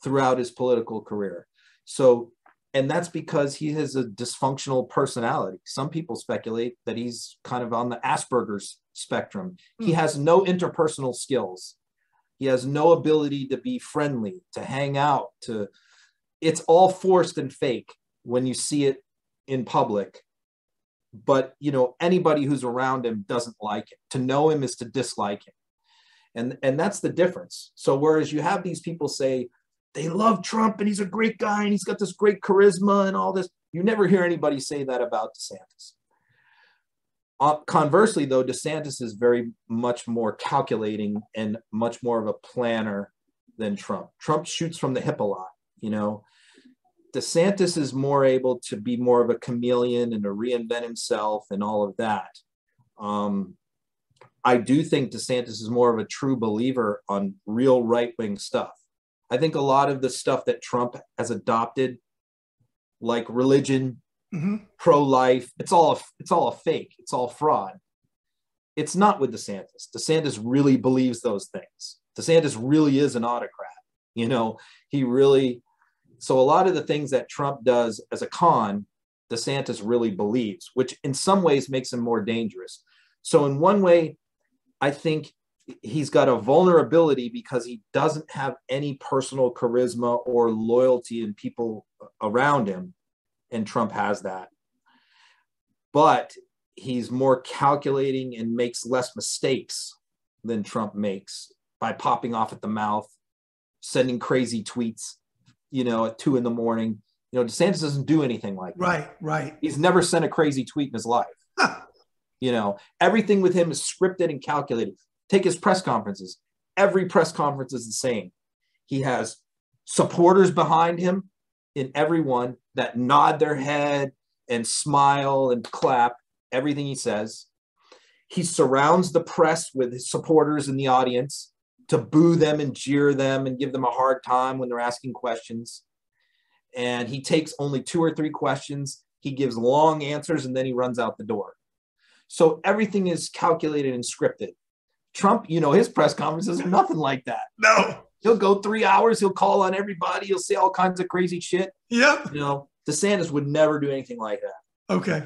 throughout his political career. So, and that's because he has a dysfunctional personality. Some people speculate that he's kind of on the Asperger's spectrum. He has no interpersonal skills. He has no ability to be friendly, to hang out, it's all forced and fake when you see it in public. But, anybody who's around him doesn't like him. To know him is to dislike him. And that's the difference. So whereas you have these people say they love Trump and he's a great guy and he's got this great charisma and all this, you never hear anybody say that about DeSantis. Conversely, though, DeSantis is very much more calculating and much more of a planner than Trump. Trump shoots from the hip a lot, you know. DeSantis is more able to be more of a chameleon and to reinvent himself and all of that. I do think DeSantis is more of a true believer on real right-wing stuff. I think a lot of the stuff that Trump has adopted, like religion, pro-life, it's all a fake. It's all fraud. It's not with DeSantis. DeSantis really believes those things. DeSantis really is an autocrat. You know, he really, so a lot of the things that Trump does as a con, DeSantis really believes, which in some ways makes him more dangerous. So in one way, I think he's got a vulnerability because he doesn't have any personal charisma or loyalty in people around him. And Trump has that. But he's more calculating and makes less mistakes than Trump makes by popping off at the mouth, sending crazy tweets, you know, at 2 a.m. You know, DeSantis doesn't do anything like that. Right. He's never sent a crazy tweet in his life. You know, everything with him is scripted and calculated. Take his press conferences. Every press conference is the same. He has supporters behind him in every one that nod their head and smile and clap everything he says. He surrounds the press with his supporters in the audience to boo them and jeer them and give them a hard time when they're asking questions. And he takes only 2 or 3 questions. He gives long answers and then he runs out the door. So everything is calculated and scripted. Trump, you know, his press conferences are nothing like that. No. He'll go 3 hours. He'll call on everybody. He'll say all kinds of crazy shit. Yep. You know, DeSantis would never do anything like that. Okay.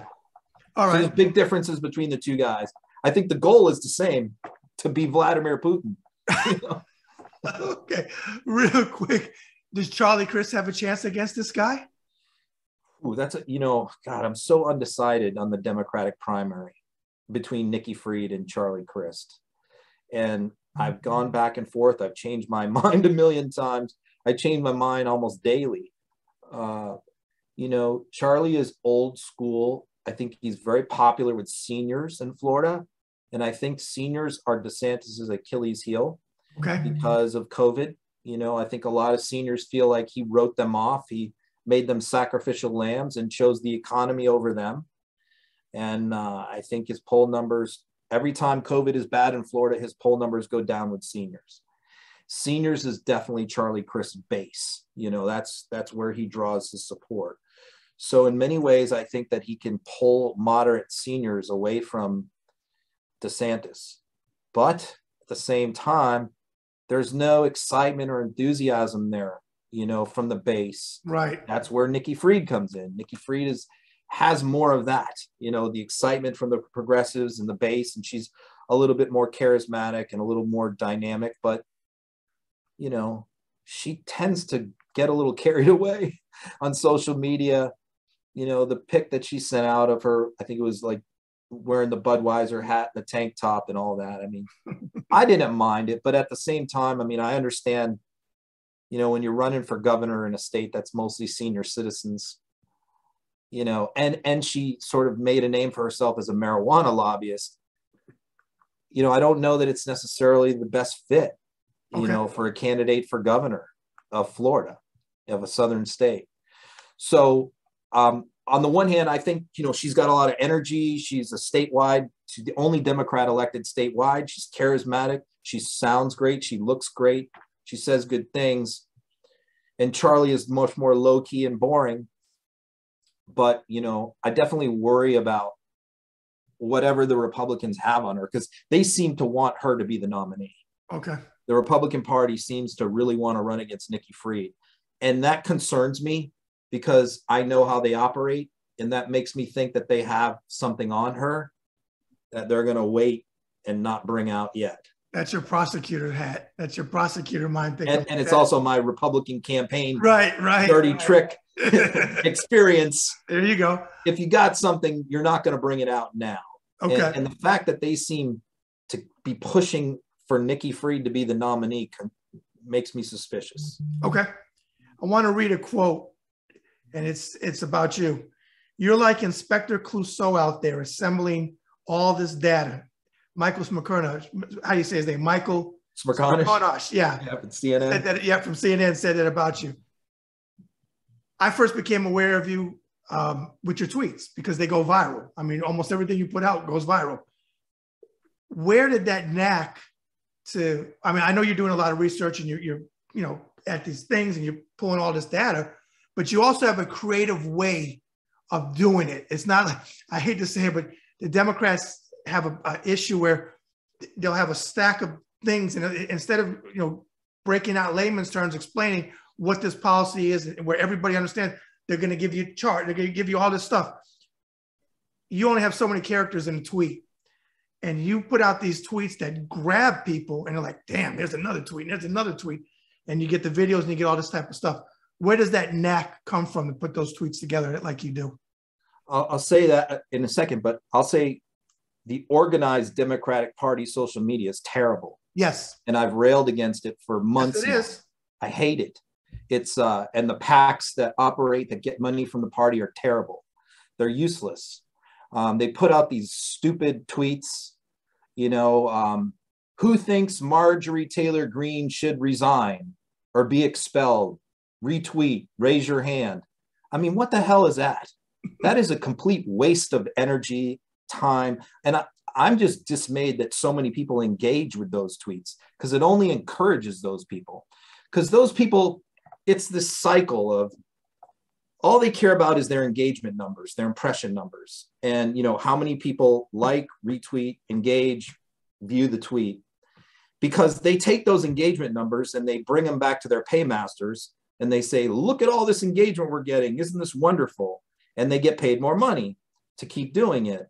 All right. So there's big differences between the two guys. I think the goal is the same, to be Vladimir Putin. You know? Okay. Real quick. Does Charlie Crist have a chance against this guy? Ooh, that's you know, God, I'm so undecided on the Democratic primary between Nikki Fried and Charlie Crist. And I've gone back and forth. I've changed my mind a million times. I change my mind almost daily. You know, Charlie is old school. I think he's very popular with seniors in Florida. And I think seniors are DeSantis's Achilles heel because of COVID. You know, I think a lot of seniors feel like he wrote them off. He made them sacrificial lambs and chose the economy over them. And I think his poll numbers, every time COVID is bad in Florida, his poll numbers go down with seniors. Seniors is definitely Charlie Crist's base. You know, that's where he draws his support. So in many ways, I think that he can pull moderate seniors away from DeSantis. But at the same time, there's no excitement or enthusiasm there, you know, from the base. Right. That's where Nikki Fried comes in. Nikki Fried has more of that, you know, the excitement from the progressives and the base, and she's a little bit more charismatic and a little more dynamic, but, you know, she tends to get a little carried away on social media. You know, the pic that she sent out of her, I think it was like wearing the Budweiser hat, the tank top and all that. I mean, I didn't mind it, but at the same time, I mean, I understand, you know, when you're running for governor in a state that's mostly senior citizens, you know, and she sort of made a name for herself as a marijuana lobbyist. You know, I don't know that it's necessarily the best fit, you know, for a candidate for governor of Florida, of a southern state. So on the one hand, I think, you know, she's got a lot of energy. She's she's the only Democrat elected statewide. She's charismatic. She sounds great. She looks great. She says good things. And Charlie is much more low key and boring. But, you know, I definitely worry about whatever the Republicans have on her, because they seem to want her to be the nominee. Okay. The Republican Party seems to really want to run against Nikki Fried. And that concerns me because I know how they operate. And that makes me think that they have something on her that they're going to wait and not bring out yet. That's your prosecutor hat. That's your prosecutor mind thinking. And it's also my Republican campaign dirty trick experience. There you go. If you got something, you're not going to bring it out now. Okay. And the fact that they seem to be pushing for Nikki Fried to be the nominee makes me suspicious. Okay. I want to read a quote, and it's about you. You're like Inspector Clouseau out there assembling all this data. Michael Smerconish, how do you say his name? Michael Smerconish, yeah. From CNN. Yeah, from CNN said that about you. I first became aware of you with your tweets because they go viral. I mean, almost everything you put out goes viral. Where did that knack to, I mean, I know you're doing a lot of research and you're at these things and you're pulling all this data, but you also have a creative way of doing it. It's not like, I hate to say it, but the Democrats have an issue where they'll have a stack of things, and instead of breaking out layman's terms, explaining what this policy is and where everybody understands, they're going to give you a chart, they're going to give you all this stuff. You only have so many characters in a tweet, and you put out these tweets that grab people, and they're like, damn, there's another tweet, and there's another tweet, and you get the videos and you get all this type of stuff. Where does that knack come from to put those tweets together like you do? I'll say that in a second, but I'll say the organized Democratic Party social media is terrible. Yes. And I've railed against it for months. Yes, it is. I hate it. It's and the PACs that operate, that get money from the party, are terrible. They're useless. They put out these stupid tweets, who thinks Marjorie Taylor Greene should resign or be expelled? Retweet, raise your hand. I mean, what the hell is that? That is a complete waste of energy, time. And I'm just dismayed that so many people engage with those tweets, because it only encourages those people. Because those people, it's this cycle of all they care about is their engagement numbers, their impression numbers, and how many people like, retweet, engage, view the tweet. Because they take those engagement numbers and they bring them back to their paymasters and they say, look at all this engagement we're getting. Isn't this wonderful? And they get paid more money to keep doing it.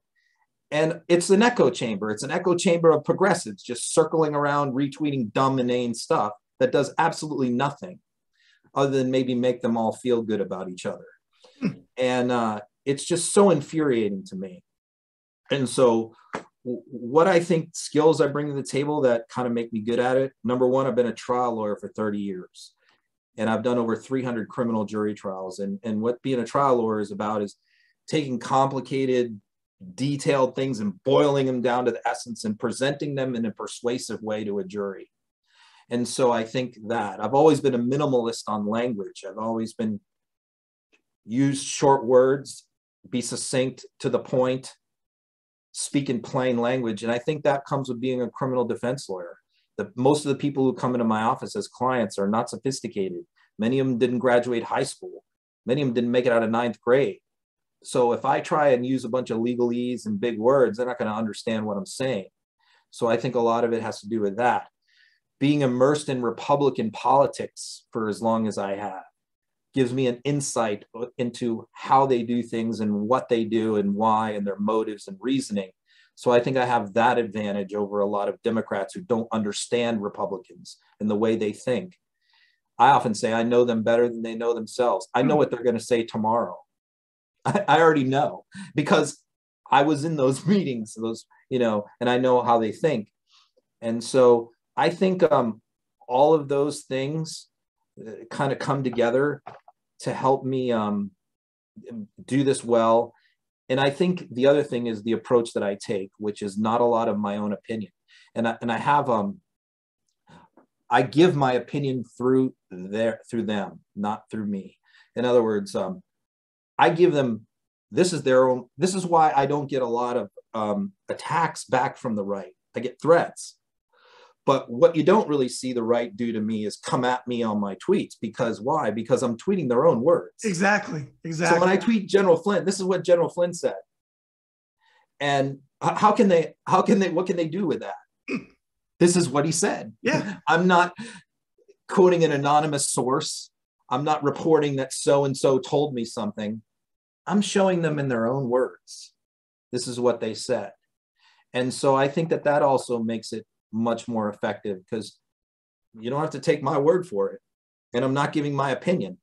And it's an echo chamber. It's an echo chamber of progressives just circling around, retweeting dumb, inane stuff that does absolutely nothing other than maybe make them all feel good about each other. And it's just so infuriating to me. And so what I think skills I bring to the table that kind of make me good at it, number one, I've been a trial lawyer for 30 years. And I've done over 300 criminal jury trials. And what being a trial lawyer is about is taking complicated, detailed things and boiling them down to the essence and presenting them in a persuasive way to a jury. And so I think that I've always been a minimalist on language. I've always been use short words, be succinct, to the point, speak in plain language. And I think that comes with being a criminal defense lawyer. Most of the people who come into my office as clients are not sophisticated. Many of them didn't graduate high school. Many of them didn't make it out of 9th grade. So if I try and use a bunch of legalese and big words, they're not going to understand what I'm saying. So I think a lot of it has to do with that. Being immersed in Republican politics for as long as I have gives me an insight into how they do things and what they do and why and their motives and reasoning. So I think I have that advantage over a lot of Democrats who don't understand Republicans and the way they think. I often say I know them better than they know themselves. I know what they're going to say tomorrow. I already know because I was in those meetings, and I know how they think. And so I think all of those things kind of come together to help me do this well. And I think the other thing is the approach that I take, which is not a lot of my own opinion. And I give my opinion through them, not through me. In other words, I give them, this is their own, this is why I don't get a lot of attacks back from the right. I get threats. But what you don't really see the right do to me is come at me on my tweets. Because why? Because I'm tweeting their own words. Exactly. So when I tweet General Flynn, this is what General Flynn said. And what can they do with that? This is what he said. Yeah. I'm not quoting an anonymous source. I'm not reporting that so-and-so told me something. I'm showing them in their own words. This is what they said. And so I think that also makes it much more effective, because you don't have to take my word for it. And I'm not giving my opinion.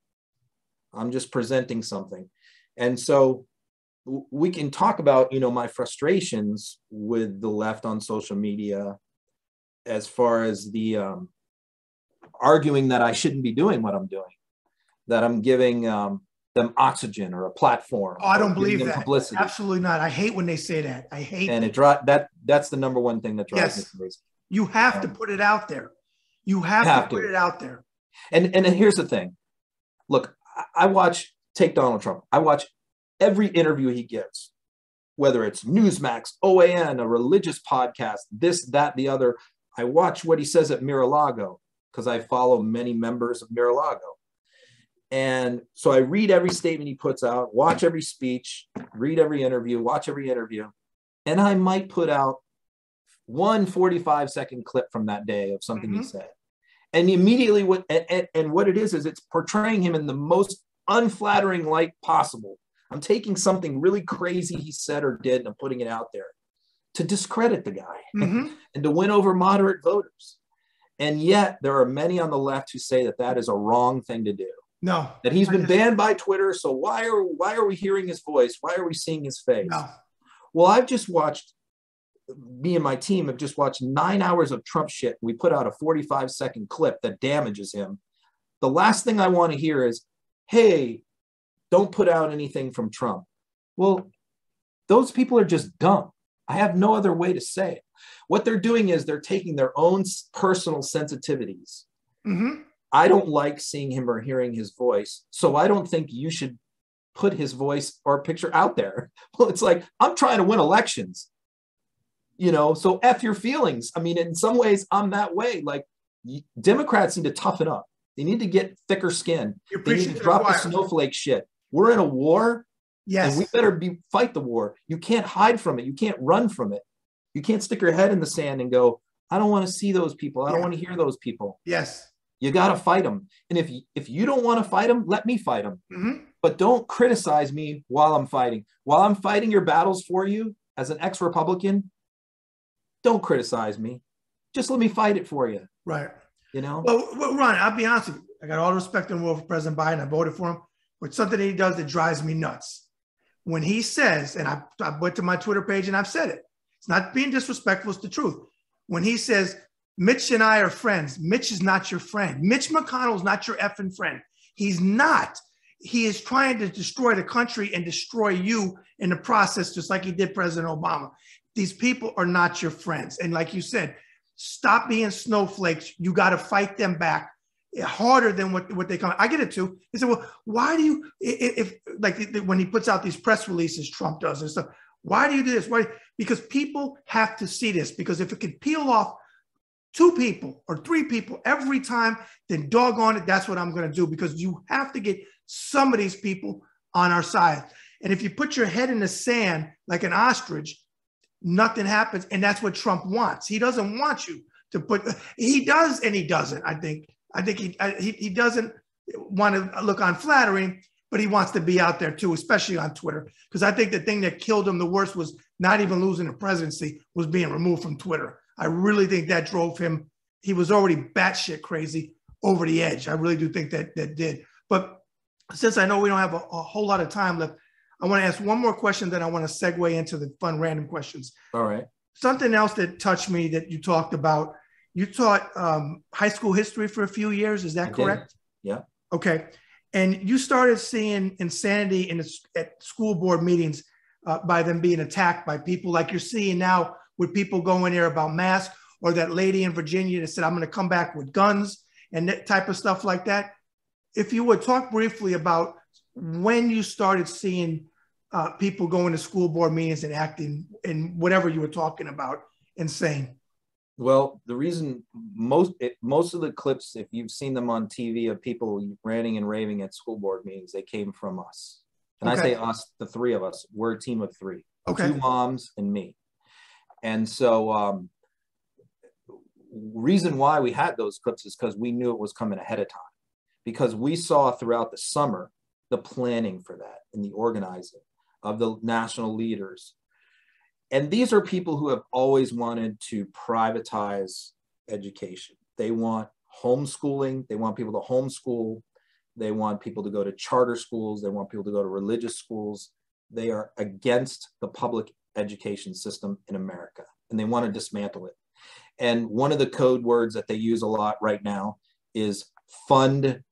I'm just presenting something. And so we can talk about, my frustrations with the left on social media as far as the arguing that I shouldn't be doing what I'm doing, that I'm giving them oxygen or a platform. Oh, I don't believe that. Publicity. Absolutely not. I hate when they say that. I hate and that. That's the number one thing that drives me crazy. You have to put it out there. You have to put it out there. And here's the thing. Look, I take Donald Trump. I watch every interview he gives, whether it's Newsmax, OAN, a religious podcast, this, that, the other. I watch what he says at Mar-a-Lago because I follow many members of Mar-a-Lago. And so I read every statement he puts out, watch every speech, read every interview, watch every interview. And I might put out one 45-second clip from that day of something he said. And immediately what it is it's portraying him in the most unflattering light possible. I'm taking something really crazy he said or did and I'm putting it out there to discredit the guy and to win over moderate voters. And yet there are many on the left who say that that is a wrong thing to do. No. That he's been banned by Twitter, so why are we hearing his voice? Why are we seeing his face? No. Well, me and my team have just watched 9 hours of Trump shit. We put out a 45-second clip that damages him. The last thing I want to hear is, hey, don't put out anything from Trump. Well, those people are just dumb. I have no other way to say it. What they're doing is they're taking their own personal sensitivities. I don't like seeing him or hearing his voice, so I don't think you should put his voice or picture out there. Well, it's like, I'm trying to win elections, so F your feelings. I mean, in some ways, I'm that way. Like, Democrats need to toughen up. They need to get thicker skin. They need to drop the snowflake shit. We're in a war. Yes. And we better fight the war. You can't hide from it. You can't run from it. You can't stick your head in the sand and go, I don't want to see those people. I don't want to hear those people. Yes. You got to fight them. And if you don't want to fight them, let me fight them. But don't criticize me while I'm fighting. While I'm fighting your battles for you as an ex-Republican, don't criticize me. Just let me fight it for you. Right. Well, Ron, I'll be honest with you. I got all the respect in the world for President Biden. I voted for him. But something that he does that drives me nuts. When he says, and I went to my Twitter page and I've said it, it's not being disrespectful, it's the truth. When he says, Mitch and I are friends, Mitch is not your friend. Mitch McConnell's not your effing friend. He's not. He is trying to destroy the country and destroy you in the process, just like he did President Obama. These people are not your friends. And like you said, stop being snowflakes. You got to fight them back harder than what they come. I get it too. They say, well, why do you, if like when he puts out these press releases, Trump does and stuff, why do you do this? Why? Because people have to see this, because if it could peel off 2 people or 3 people every time, then doggone it, that's what I'm going to do, because you have to get some of these people on our side. And if you put your head in the sand like an ostrich, nothing happens. And that's what Trump wants. He doesn't want you to put, he does and he doesn't. I think he doesn't want to look unflattering, but he wants to be out there too, especially on Twitter. Because I think the thing that killed him the worst was not even losing the presidency, was being removed from Twitter. I really think that drove him. He was already batshit crazy over the edge. I really do think that did. But since I know we don't have a whole lot of time left, I want to ask one more question, then I want to segue into the fun random questions. All right. Something else that touched me that you talked about, you taught high school history for a few years. Is that correct? Yeah. Okay. And you started seeing insanity at school board meetings by them being attacked by people like you're seeing now with people going there about masks, or that lady in Virginia that said, I'm going to come back with guns and that type of stuff like that. If you would talk briefly about when you started seeing people going to school board meetings and acting in whatever you were talking about insane. Well, the reason most of the clips, if you've seen them on TV of people ranting and raving at school board meetings, they came from us. And I say us, the 3 of us. We're a team of 3. 2 moms and me. And so reason why we had those clips is because we knew it was coming ahead of time, because we saw throughout the summer the planning for that and the organizing of the national leaders. And these are people who have always wanted to privatize education. They want homeschooling. They want people to homeschool. They want people to go to charter schools. They want people to go to religious schools. They are against the public education system in America, and they want to dismantle it. And one of the code words that they use a lot right now is fund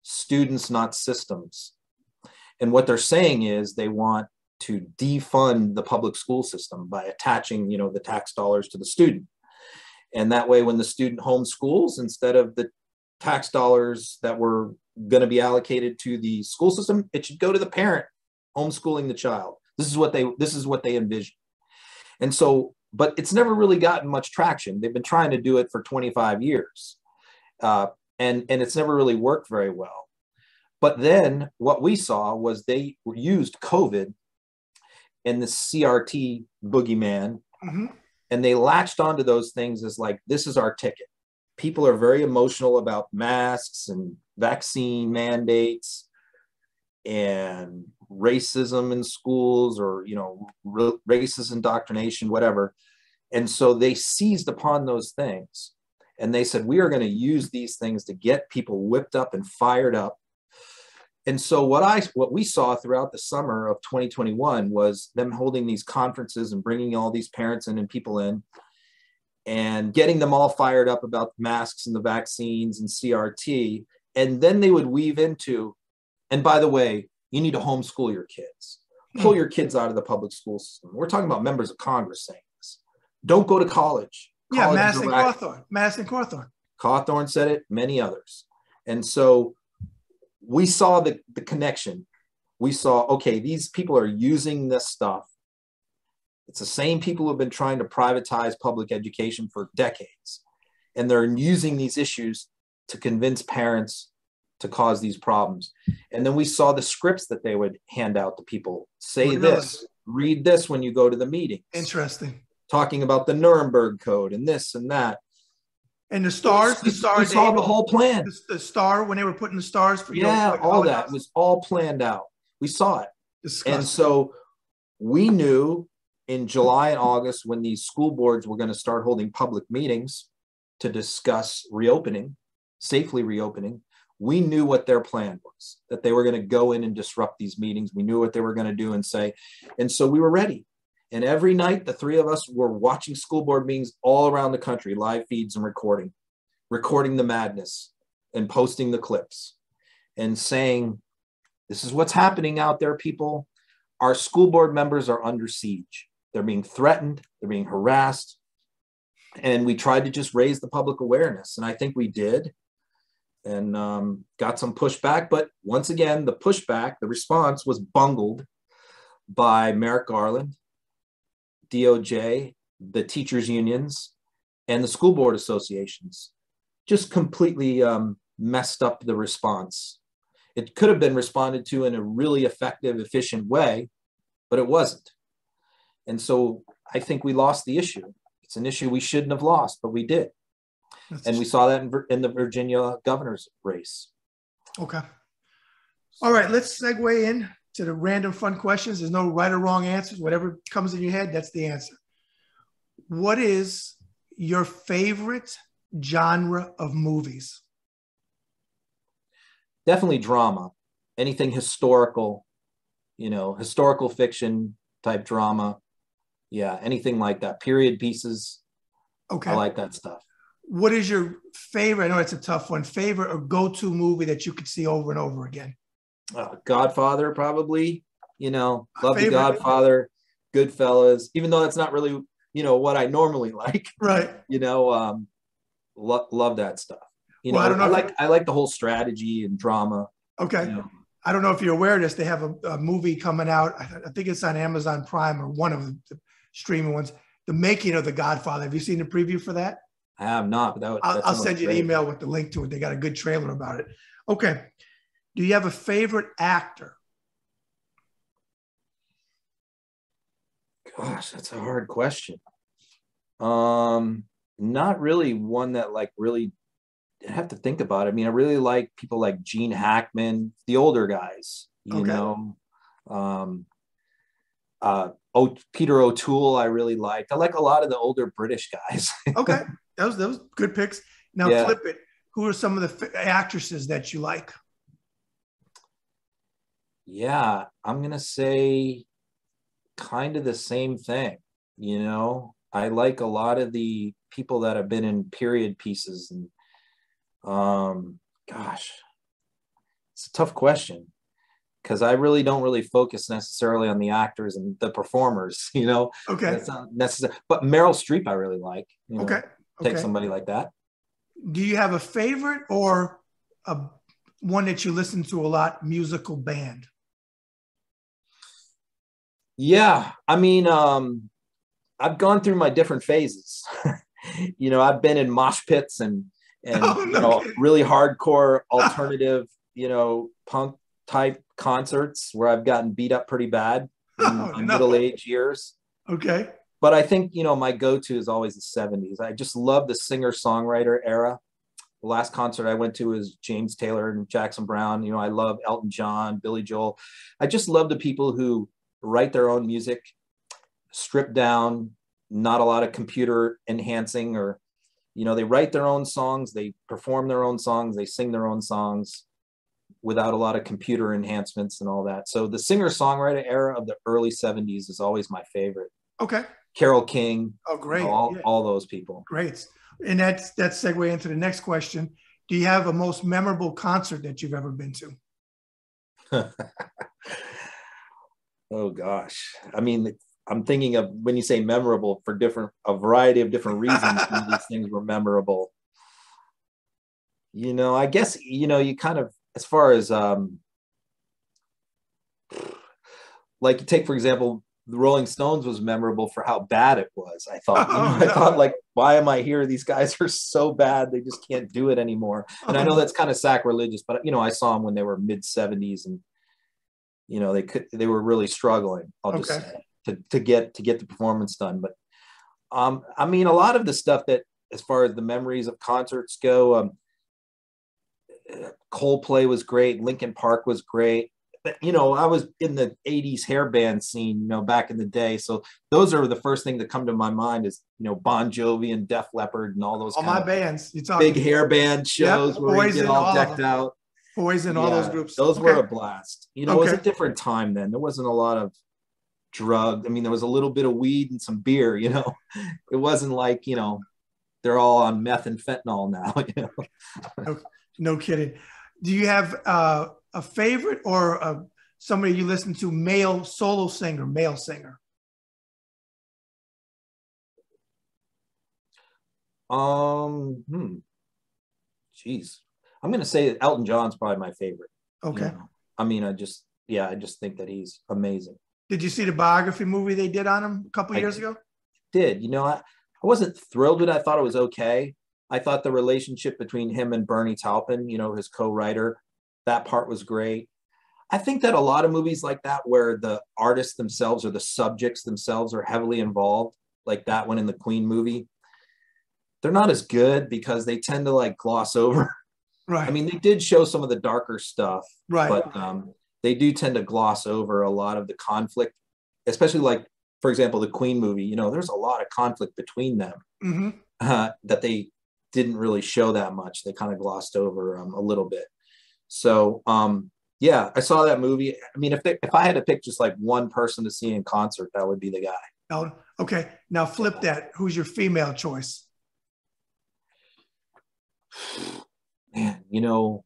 students, not systems. And what they're saying is they want to defund the public school system by attaching, the tax dollars to the student. And that way, when the student homeschools, instead of the tax dollars that were going to be allocated to the school system, it should go to the parent homeschooling the child. This is what they envision. And so, but it's never really gotten much traction. They've been trying to do it for 25 years. And it's never really worked very well. But then what we saw was they used COVID and the CRT boogeyman, and they latched onto those things as like, this is our ticket. People are very emotional about masks and vaccine mandates and racism in schools, or, racist indoctrination, whatever. And so they seized upon those things and they said, we are going to use these things to get people whipped up and fired up. And so what we saw throughout the summer of 2021 was them holding these conferences and bringing all these parents in and people in and getting them all fired up about masks and the vaccines and CRT. And then they would weave into, and by the way, you need to homeschool your kids. Pull your kids out of the public school system. We're talking about members of Congress saying this. Don't go to college. Yeah, Madison Cawthorn. Cawthorn said it, many others. And so we saw the connection. We saw, okay, these people are using this stuff. It's the same people who have been trying to privatize public education for decades. And they're using these issues to convince parents to cause these problems. And then we saw the scripts that they would hand out to people. Say this, read this when you go to the meetings. Interesting. Talking about the Nuremberg Code and this and that. And the stars, we saw the whole plan. The star, when they were putting the stars for all that was all planned out. We saw it. Disgusting. And so we knew in July and August, when these school boards were going to start holding public meetings to discuss reopening, safely reopening, we knew what their plan was, that they were going to go in and disrupt these meetings. We knew what they were going to do and say. And so we were ready. And every night, the three of us were watching school board meetings all around the country, live feeds and recording the madness and posting the clips and saying, this is what's happening out there, people. Our school board members are under siege. They're being threatened. They're being harassed. And we tried to just raise the public awareness. And I think we did, and got some pushback. But once again, the pushback, the response was bungled by Merrick Garland, DOJ, the teachers unions, and the school board associations. Just completely messed up the response. It could have been responded to in a really effective, efficient way, but it wasn't. And so I think we lost the issue. It's an issue we shouldn't have lost, but we did. And we saw that in the Virginia governor's race. Okay. All right, let's segue in to the random fun questions. There's no right or wrong answers. Whatever comes in your head, that's the answer. What is your favorite genre of movies? Definitely drama. Anything historical, historical fiction type drama. Yeah, anything like that. Period pieces. Okay. I like that stuff. What is your favorite? I know it's a tough one. Favorite or go-to movie that you could see over and over again? Godfather, probably. Love The Godfather, Goodfellas. Even though that's not really, what I normally like. Right. Love that stuff. Well, I don't know. I like the whole strategy and drama. Okay. I don't know if you're aware of this. They have a movie coming out. I think it's on Amazon Prime or one of the streaming ones. The Making of The Godfather. Have you seen the preview for that? I have not, but I'll send you an email with the link to it. They got a good trailer about it. Okay. Do you have a favorite actor? Gosh, that's a hard question. Not really one that really, I have to think about it. I mean, I really like people like Gene Hackman, the older guys, Peter O'Toole, I really liked. I like a lot of the older British guys. Okay. Those good picks. Now flip it. Who are some of the actresses that you like? Yeah, I'm going to say kind of the same thing. I like a lot of the people that have been in period pieces, and gosh, it's a tough question because I really don't really focus necessarily on the actors and the performers, you know. Okay. That's not necessary. But Meryl Streep, I really like. You know, Okay. take somebody like that. Do you have a favorite or one that you listen to a lot, musical band? Yeah, I mean, I've gone through my different phases. You know, I've been in mosh pits and you know, really hardcore alternative, you know, punk type concerts where I've gotten beat up pretty bad in my middle-aged years. Okay. But I think, you know, my go-to is always the 70s. I just love the singer-songwriter era. The last concert I went to was James Taylor and Jackson Browne. You know, I love Elton John, Billy Joel. I just love the people who write their own music, stripped down, not a lot of computer enhancing, or, you know, they write their own songs, they perform their own songs, they sing their own songs without a lot of computer enhancements and all that. So the singer-songwriter era of the early 70s is always my favorite. Okay. Carole King. Oh, great. All those people. Great. And that's segue into the next question. Do you have a most memorable concert that you've ever been to? Oh gosh. I mean, I'm thinking of when you say memorable for a variety of different reasons, these things were memorable. You know, I guess, you know, you kind of, as far as like you take, for example, the Rolling Stones was memorable for how bad it was. I thought, I thought like, why am I here? These guys are so bad. They just can't do it anymore. And I know that's kind of sacrilegious, but you know, I saw them when they were mid 70s, and you know, they were really struggling. I'll just say, to get the performance done. But I mean, a lot of the stuff that, as far as the memories of concerts go, Coldplay was great. Linkin Park was great. But, you know, I was in the 80s hair band scene, you know, back in the day. So those are the first thing that come to my mind is, you know, Bon Jovi and Def Leppard and all those all my bands. You talking big hair band shows where we get all decked out. Poison, all those groups. Those were a blast. You know, it was a different time then. There wasn't a lot of drugs. I mean, there was a little bit of weed and some beer, you know. It wasn't like, you know, they're all on meth and fentanyl now, you know. No kidding. Do you have a favorite or somebody you listen to, male singer? Geez. I'm going to say Elton John's probably my favorite. Okay. You know? I mean, I just think that he's amazing. Did you see the biography movie they did on him a couple years ago? Did. You know, I wasn't thrilled with it. I thought it was okay. I thought the relationship between him and Bernie Taupin, you know, his co-writer, that part was great. I think that a lot of movies like that, where the artists themselves or the subjects themselves are heavily involved, like that one in the Queen movie, they're not as good because they tend to like gloss over. Right. I mean, they did show some of the darker stuff, right? But they do tend to gloss over a lot of the conflict, especially like, for example, the Queen movie. You know, there's a lot of conflict between them that they didn't really show that much. They kind of glossed over a little bit. So, yeah, I saw that movie. I mean, if I had to pick just like one person to see in concert, that would be the guy. Oh, okay. Now flip that. Who's your female choice? Man, you know,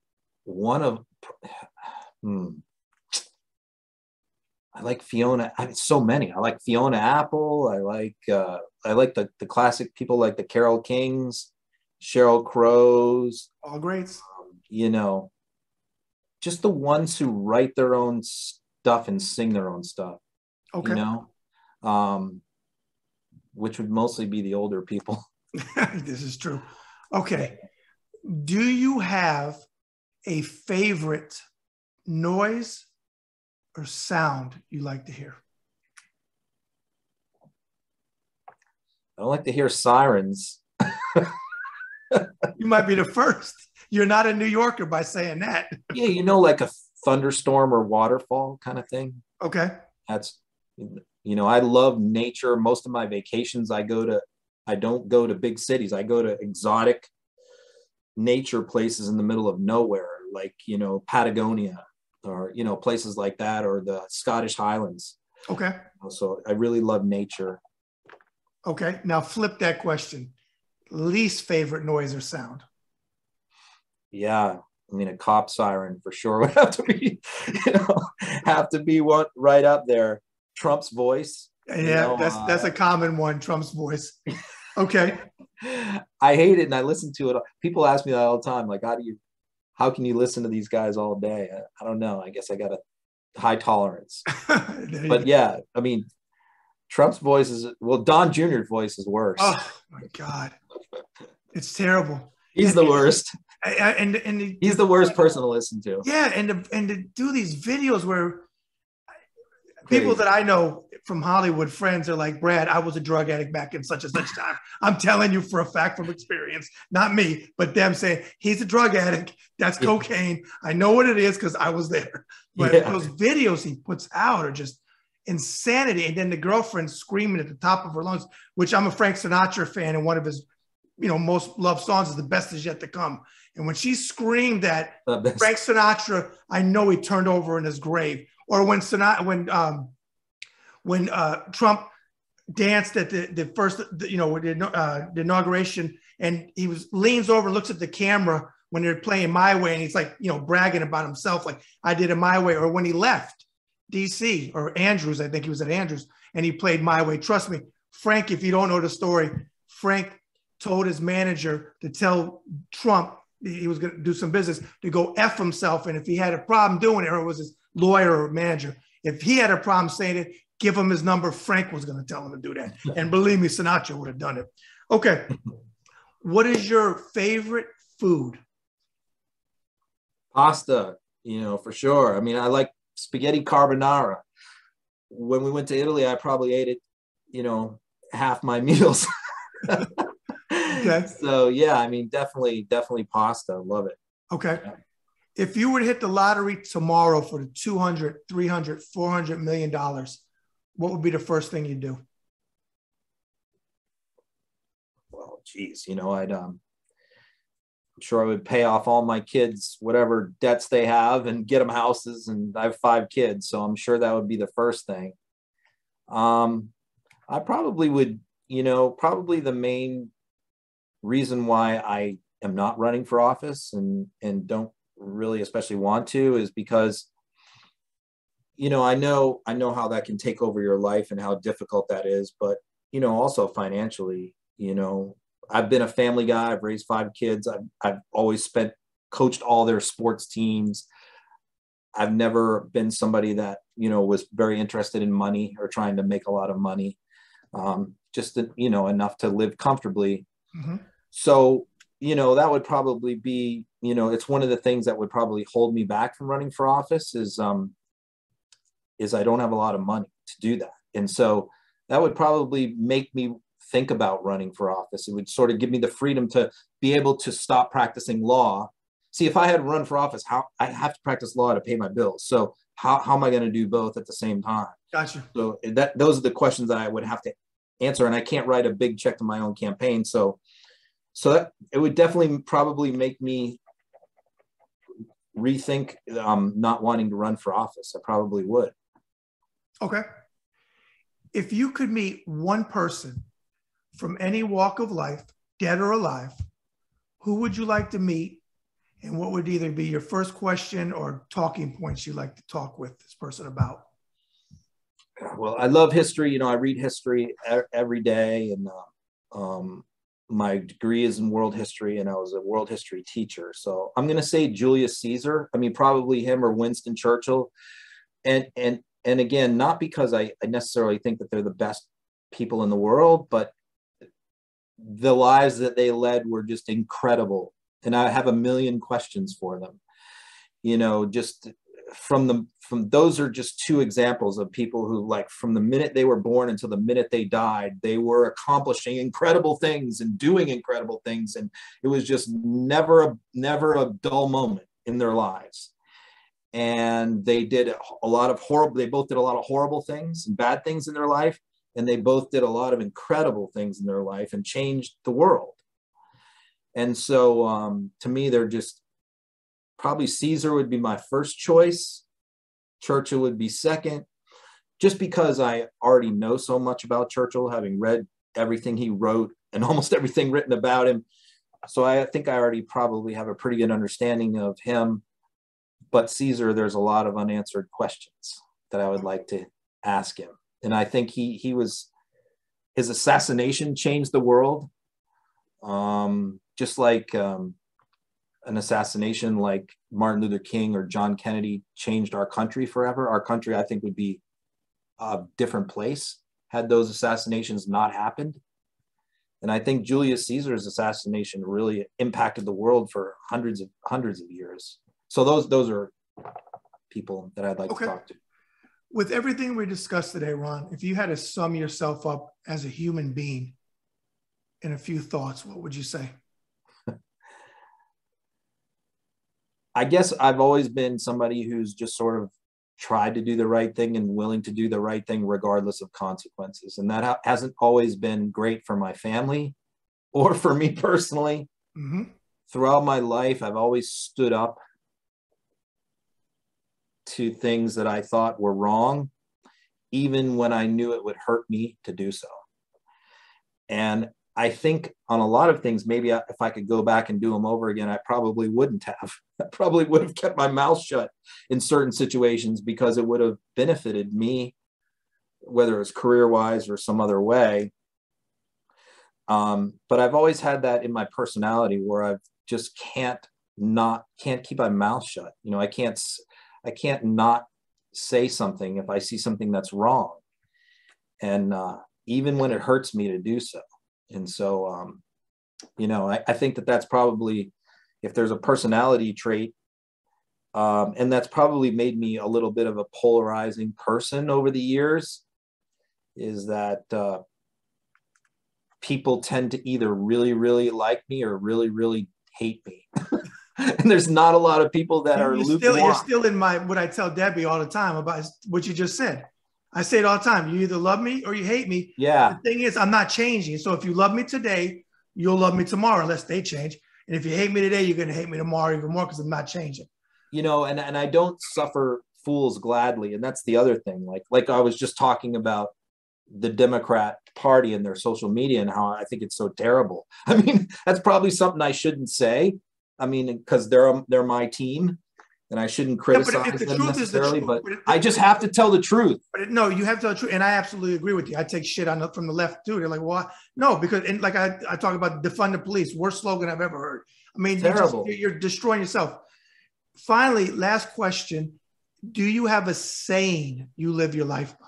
I like Fiona. I mean, so many. I like Fiona Apple. I like the classic people like the Carole Kings, Sheryl Crows. All greats. You know, just the ones who write their own stuff and sing their own stuff. Okay. You know, which would mostly be the older people. This is true. Okay. Do you have a favorite noise or sound you like to hear? I don't like to hear sirens. You might be the first. You're not a New Yorker by saying that. Yeah, you know, like a thunderstorm or waterfall kind of thing. Okay. That's, you know, I love nature. Most of my vacations, I don't go to big cities. I go to exotic nature places in the middle of nowhere, like, you know, Patagonia or, you know, places like that, or the Scottish Highlands. Okay. So I really love nature. Okay, now flip that question. Least favorite noise or sound? Yeah, I mean, a cop siren for sure would have to be, have to be one right up there. Trump's voice. Yeah, that's a common one, Trump's voice. Okay. I hate it and I listen to it. People ask me that all the time, like, how can you listen to these guys all day? I don't know. I guess I got a high tolerance. But yeah, I mean, Trump's voice is, well, Don Jr.'s voice is worse. Oh my God. It's terrible. He's the worst. And he's the worst person to listen to. Yeah, and to do these videos where people that I know from Hollywood, friends, are like, Brad, I was a drug addict back in such and such time. I'm telling you for a fact from experience, not me, but them saying he's a drug addict. That's cocaine. I know what it is because I was there. But those videos he puts out are just insanity. And then the girlfriend screaming at the top of her lungs, which I'm a Frank Sinatra fan, and one of his most loved songs is The Best Is Yet to Come. And when she screamed that Frank Sinatra, I know he turned over in his grave. Or when Trump danced at the first, the inauguration, and he leans over, looks at the camera when they're playing My Way, and he's like, bragging about himself, like, I did it my way. Or when he left DC or Andrews, I think he was at Andrews, and he played My Way. Trust me, Frank, if you don't know the story, Frank told his manager to tell Trump he was going to do some business to go F himself. And if he had a problem doing it, or it was his lawyer or manager, if he had a problem saying it, give him his number. Frank was going to tell him to do that. And believe me, Sinatra would have done it. Okay. What is your favorite food? Pasta, for sure. I mean, I like spaghetti carbonara. When we went to Italy, I probably ate it, half my meals. Okay. So yeah, I mean, definitely pasta. Love it. Okay. Yeah. If you were to hit the lottery tomorrow for the 200, 300, 400 million dollars, what would be the first thing you'd do? Well, geez, I'm sure I would pay off all my kids, whatever debts they have, and get them houses. And I have 5 kids, so I'm sure that would be the first thing. I probably would, probably the main reason why I am not running for office and don't really especially want to is because, I know how that can take over your life and how difficult that is. But, also financially, I've been a family guy. I've raised 5 kids. I've always coached all their sports teams. I've never been somebody that, was very interested in money or trying to make a lot of money, just, enough to live comfortably. Mm-hmm. So, that would probably be, it's one of the things that would probably hold me back from running for office is I don't have a lot of money to do that. And so that would probably make me think about running for office. It would sort of give me the freedom to be able to stop practicing law. See, if I had run for office, I have to practice law to pay my bills. So how am I going to do both at the same time? Gotcha. So those are the questions that I would have to answer. And I can't write a big check to my own campaign. So that it would definitely probably make me rethink not wanting to run for office. I probably would. Okay. If you could meet one person from any walk of life, dead or alive, who would you like to meet? And what would either be your first question or talking points you'd like to talk with this person about? Well, I love history. I read history every day. And my degree is in world history, and I was a world history teacher. So I'm going to say Julius Caesar. I mean, probably him or Winston Churchill. And again, not because I necessarily think that they're the best people in the world, but the lives that they led were just incredible. And I have a million questions for them. Just from those are just 2 examples of people who, like, from the minute they were born until the minute they died, they were accomplishing incredible things and doing incredible things. And it was just never a dull moment in their lives. And they did they both did a lot of horrible things and bad things in their life. And they both did a lot of incredible things in their life and changed the world. And so to me, they're just probably Caesar would be my first choice. Churchill would be second, just because I already know so much about Churchill, having read everything he wrote and almost everything written about him. So I think I already probably have a pretty good understanding of him. But Caesar, there's a lot of unanswered questions that I would like to ask him. And I think his assassination changed the world. Just like an assassination like Martin Luther King or John Kennedy changed our country forever. Our country, I think, would be a different place had those assassinations not happened. And I think Julius Caesar's assassination really impacted the world for hundreds of years. So those are people that I'd like to talk to. With everything we discussed today, Ron, if you had to sum yourself up as a human being in a few thoughts, what would you say? I guess I've always been somebody who's just sort of tried to do the right thing and willing to do the right thing regardless of consequences. And that hasn't always been great for my family or for me personally. Mm-hmm. Throughout my life, I've always stood up to things that I thought were wrong, even when I knew it would hurt me to do so. And I think on a lot of things, maybe if I could go back and do them over again, I probably wouldn't have. I probably would have kept my mouth shut in certain situations because it would have benefited me, whether it was career-wise or some other way. But I've always had that in my personality where I just can't keep my mouth shut. You know, I can't not say something if I see something that's wrong. And even when it hurts me to do so. And so, you know, I think that's probably, if there's a personality trait, and that's probably made me a little bit of a polarizing person over the years, is that people tend to either really, really like me or really, really hate me. And there's not a lot of people that are lukewarm. You're still in what I tell Debbie all the time about what you just said. I say it all the time. You either love me or you hate me. Yeah. The thing is, I'm not changing. So if you love me today, you'll love me tomorrow, unless they change. And if you hate me today, you're going to hate me tomorrow even more because I'm not changing. You know, and I don't suffer fools gladly. And that's the other thing. Like I was just talking about the Democrat Party and their social media and how I think it's so terrible. I mean, that's probably something I shouldn't say. I mean, because they're my team. And I shouldn't criticize them necessarily, but I just have to tell the truth. But no, you have to tell the truth. And I absolutely agree with you. I take shit from the left too. They're like, well, no, because like I talk about defund the police, worst slogan I've ever heard. I mean, you're destroying yourself. Finally, last question. Do you have a saying you live your life by?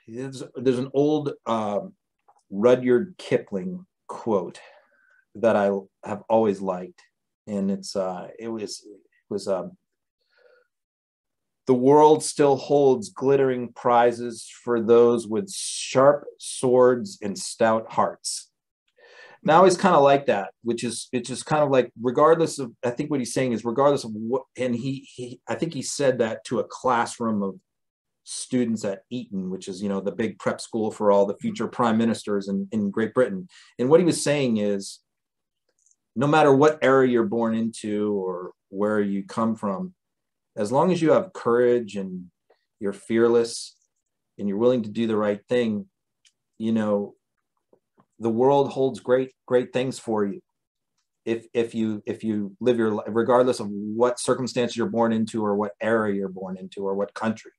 There's an old Rudyard Kipling quote that I have always liked, and it was the world still holds glittering prizes for those with sharp swords and stout hearts. Now I always kind of like that, it's just kind of like, regardless of, I think what he's saying is regardless of what, and I think he said that to a classroom of students at Eton, which is, you know, the big prep school for all the future prime ministers in Great Britain. And what he was saying is, no matter what era you're born into or where you come from, as long as you have courage and you're fearless and you're willing to do the right thing, you know, the world holds great things for you. If you live your life, regardless of what circumstance you're born into or what era you're born into or what country.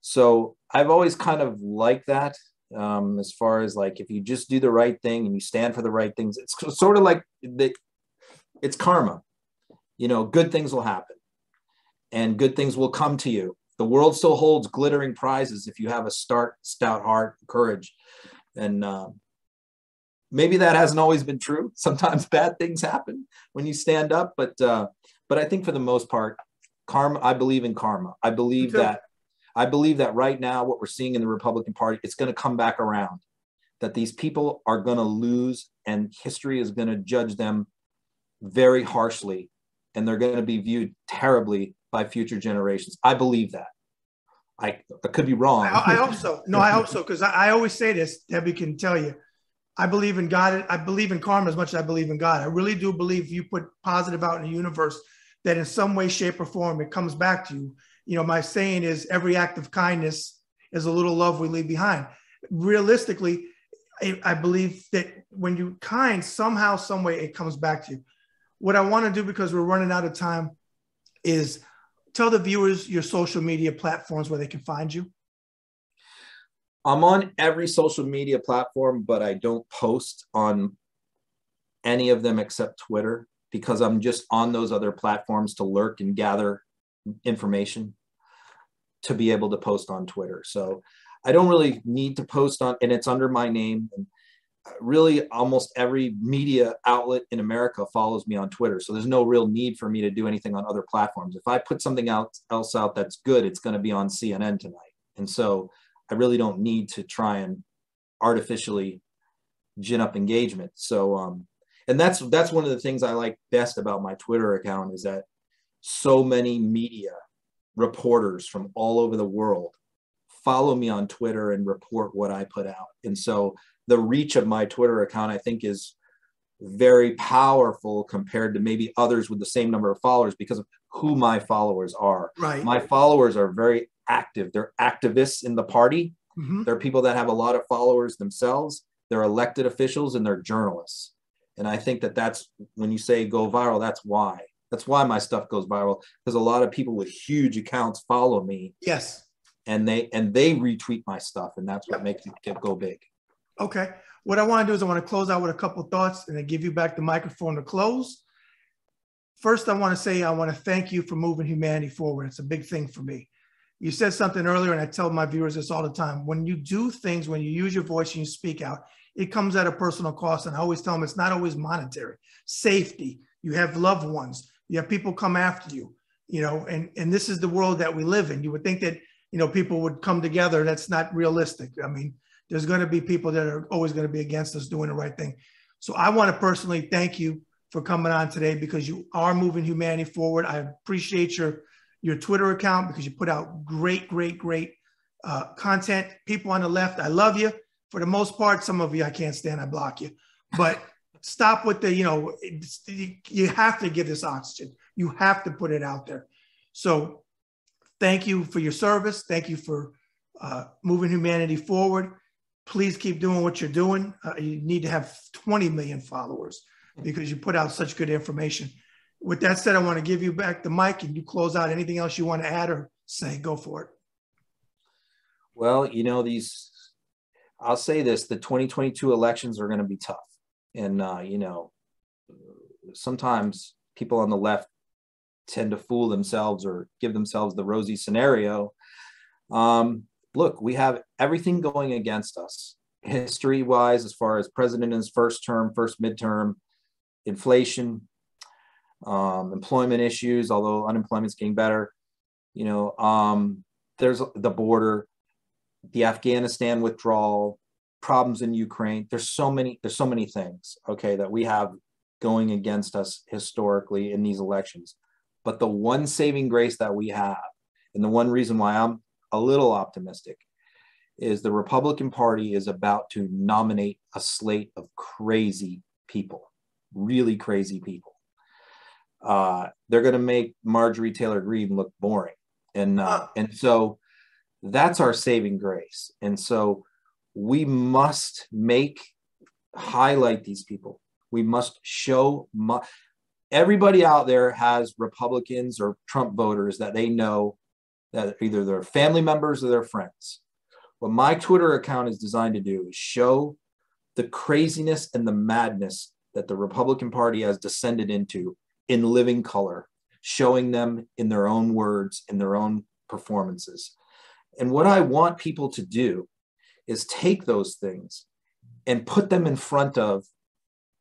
So I've always kind of liked that. As far as like, if you just do the right thing and you stand for the right things, it's sort of like it's karma. You know, good things will happen and good things will come to you. The world still holds glittering prizes if you have a stout heart, courage. And maybe that hasn't always been true. Sometimes bad things happen when you stand up, but I think for the most part, karma, I believe in karma. I believe that right now, what we're seeing in the Republican Party, it's going to come back around, that these people are going to lose and history is going to judge them very harshly, and they're going to be viewed terribly by future generations. I believe that. I could be wrong. I hope so. No, I hope so. Because I always say this, Debbie can tell you, I believe in God. I believe in karma as much as I believe in God. I really do believe if you put positive out in the universe, that in some way, shape, or form, it comes back to you. You know, my saying is every act of kindness is a little love we leave behind. Realistically, I believe that when you're kind, somehow, some way, it comes back to you. What I want to do, because we're running out of time, is tell the viewers your social media platforms where they can find you. I'm on every social media platform, but I don't post on any of them except Twitter, because I'm just on those other platforms to lurk and gather information to be able to post on Twitter. So I don't really need to post on, and it's under my name. And really almost every media outlet in America follows me on Twitter. So there's no real need for me to do anything on other platforms. If I put something else out that's good, it's going to be on CNN tonight. And so I really don't need to try and artificially gin up engagement. So, and that's one of the things I like best about my Twitter account, is that so many media reporters from all over the world follow me on Twitter and report what I put out. And so the reach of my Twitter account, I think, is very powerful compared to maybe others with the same number of followers, because of who my followers are. Right. My followers are very active. They're activists in the party. Mm-hmm. They're people that have a lot of followers themselves. They're elected officials, and they're journalists. And I think that that's, when you say go viral, that's why. That's why my stuff goes viral, because a lot of people with huge accounts follow me. Yes. And they retweet my stuff, and that's what makes it go big. Okay. What I want to do is I want to close out with a couple of thoughts and then give you back the microphone to close. First, I want to say I want to thank you for moving humanity forward. It's a big thing for me. You said something earlier, and I tell my viewers this all the time. When you do things, when you use your voice and you speak out, it comes at a personal cost. And I always tell them it's not always monetary. Safety. You have loved ones. You have people come after you, you know, and this is the world that we live in. You would think that, you know, people would come together. That's not realistic. I mean, there's going to be people that are always going to be against us doing the right thing. So I want to personally thank you for coming on today, because you are moving humanity forward. I appreciate your Twitter account, because you put out great content. People on the left, I love you. For the most part, some of you I can't stand, I block you. But stop with the, you know, you have to give this oxygen. You have to put it out there. So thank you for your service. Thank you for moving humanity forward. Please keep doing what you're doing. You need to have 20 million followers, because you put out such good information. With that said, I want to give you back the mic, and you close out. Anything else you want to add or say? Go for it. Well, you know, I'll say this, the 2022 elections are going to be tough. And, you know, sometimes people on the left tend to fool themselves or give themselves the rosy scenario. Look, we have everything going against us history-wise, as far as president in his first term, first midterm, inflation, employment issues, although unemployment's getting better. You know, there's the border, the Afghanistan withdrawal, problems in Ukraine. There's so many things, okay, that we have going against us historically in these elections. But the one saving grace that we have, and the one reason why I'm a little optimistic, is the Republican Party is about to nominate a slate of crazy people, really crazy people. They're going to make Marjorie Taylor Greene look boring. And so that's our saving grace. And so we must highlight these people. We must show, everybody out there has Republicans or Trump voters that they know that either they're family members or their friends. What my Twitter account is designed to do is show the craziness and the madness that the Republican Party has descended into in living color, showing them in their own words, in their own performances. And what I want people to do is take those things and put them in front of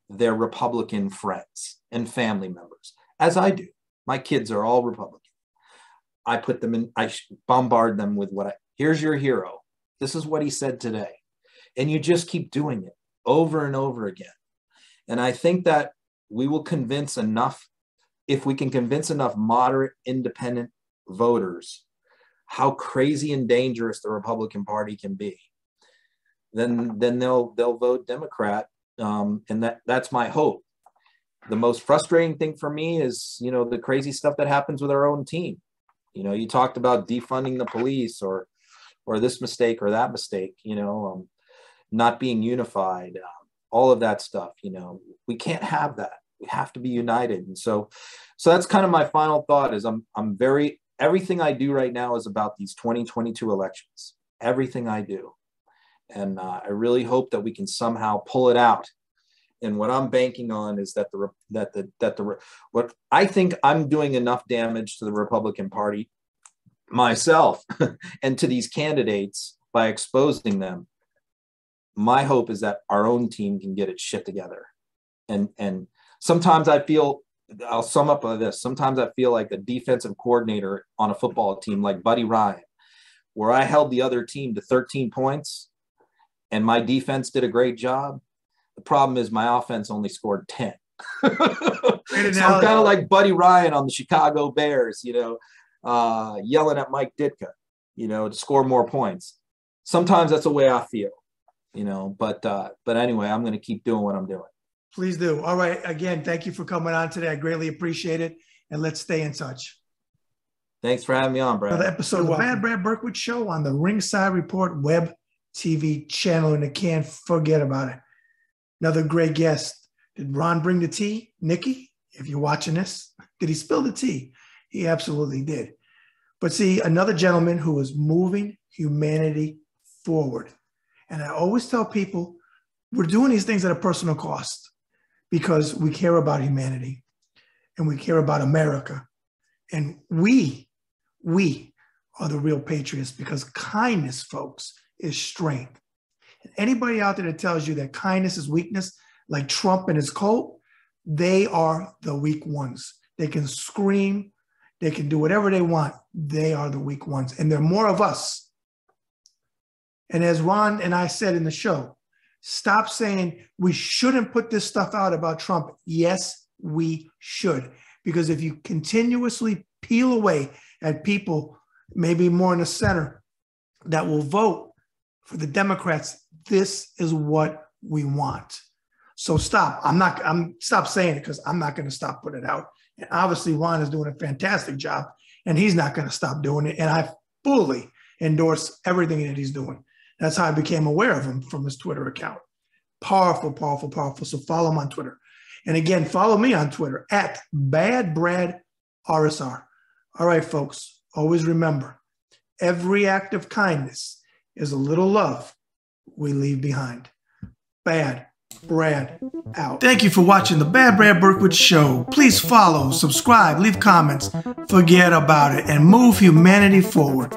their Republican friends and family members, as I do. My kids are all Republican. I put them in, I bombard them with here's your hero. This is what he said today. And you just keep doing it over and over again. And I think that we will convince enough, if we can convince enough moderate, independent voters how crazy and dangerous the Republican Party can be, then they'll vote Democrat. And that's my hope. The most frustrating thing for me is, you know, the crazy stuff that happens with our own team. You know, you talked about defunding the police or or this mistake or that mistake, not being unified, all of that stuff, we can't have that. We have to be united. And so that's kind of my final thought is everything I do right now is about these 2022 elections, everything I do. And I really hope that we can somehow pull it out. And what I'm banking on is that what I think I'm doing enough damage to the Republican Party myself and to these candidates by exposing them. My hope is that our own team can get its shit together. And sometimes I'll sum up with this. Sometimes I feel like a defensive coordinator on a football team like Buddy Ryan, where I held the other team to 13 points and my defense did a great job. The problem is my offense only scored 10. So I'm kind of like Buddy Ryan on the Chicago Bears, yelling at Mike Ditka, to score more points. Sometimes that's the way I feel, but anyway, I'm going to keep doing what I'm doing. Please do. All right. Again, thank you for coming on today. I greatly appreciate it. And let's stay in touch. Thanks for having me on, Brad. Another episode of the Bad Brad Berkwitt Show on the Ringside Report web TV channel, and I can't forget about it. Another great guest. Did Ron bring the tea? Nikki, if you're watching this, did he spill the tea? He absolutely did. But see, another gentleman who is moving humanity forward. And I always tell people, we're doing these things at a personal cost because we care about humanity and we care about America. And we are the real patriots because kindness, folks, is strength. And anybody out there that tells you that kindness is weakness, like Trump and his cult, they are the weak ones. They can scream, they can do whatever they want. They are the weak ones. And there are more of us. And as Ron and I said in the show, stop saying we shouldn't put this stuff out about Trump. Yes, we should. Because if you continuously peel away at people, maybe more in the center, that will vote for the Democrats, this is what we want. So stop. Stop saying it because I'm not going to stop putting it out. And obviously, Ron is doing a fantastic job, and he's not going to stop doing it. And I fully endorse everything that he's doing. That's how I became aware of him from his Twitter account. Powerful, powerful, powerful. So follow him on Twitter. And again, follow me on Twitter at BadBradRSR. All right, folks, always remember, every act of kindness is a little love we leave behind. Bad Brad out. Thank you for watching the Bad Brad Berkwitt Show. Please follow, subscribe, leave comments, forget about it, and move humanity forward.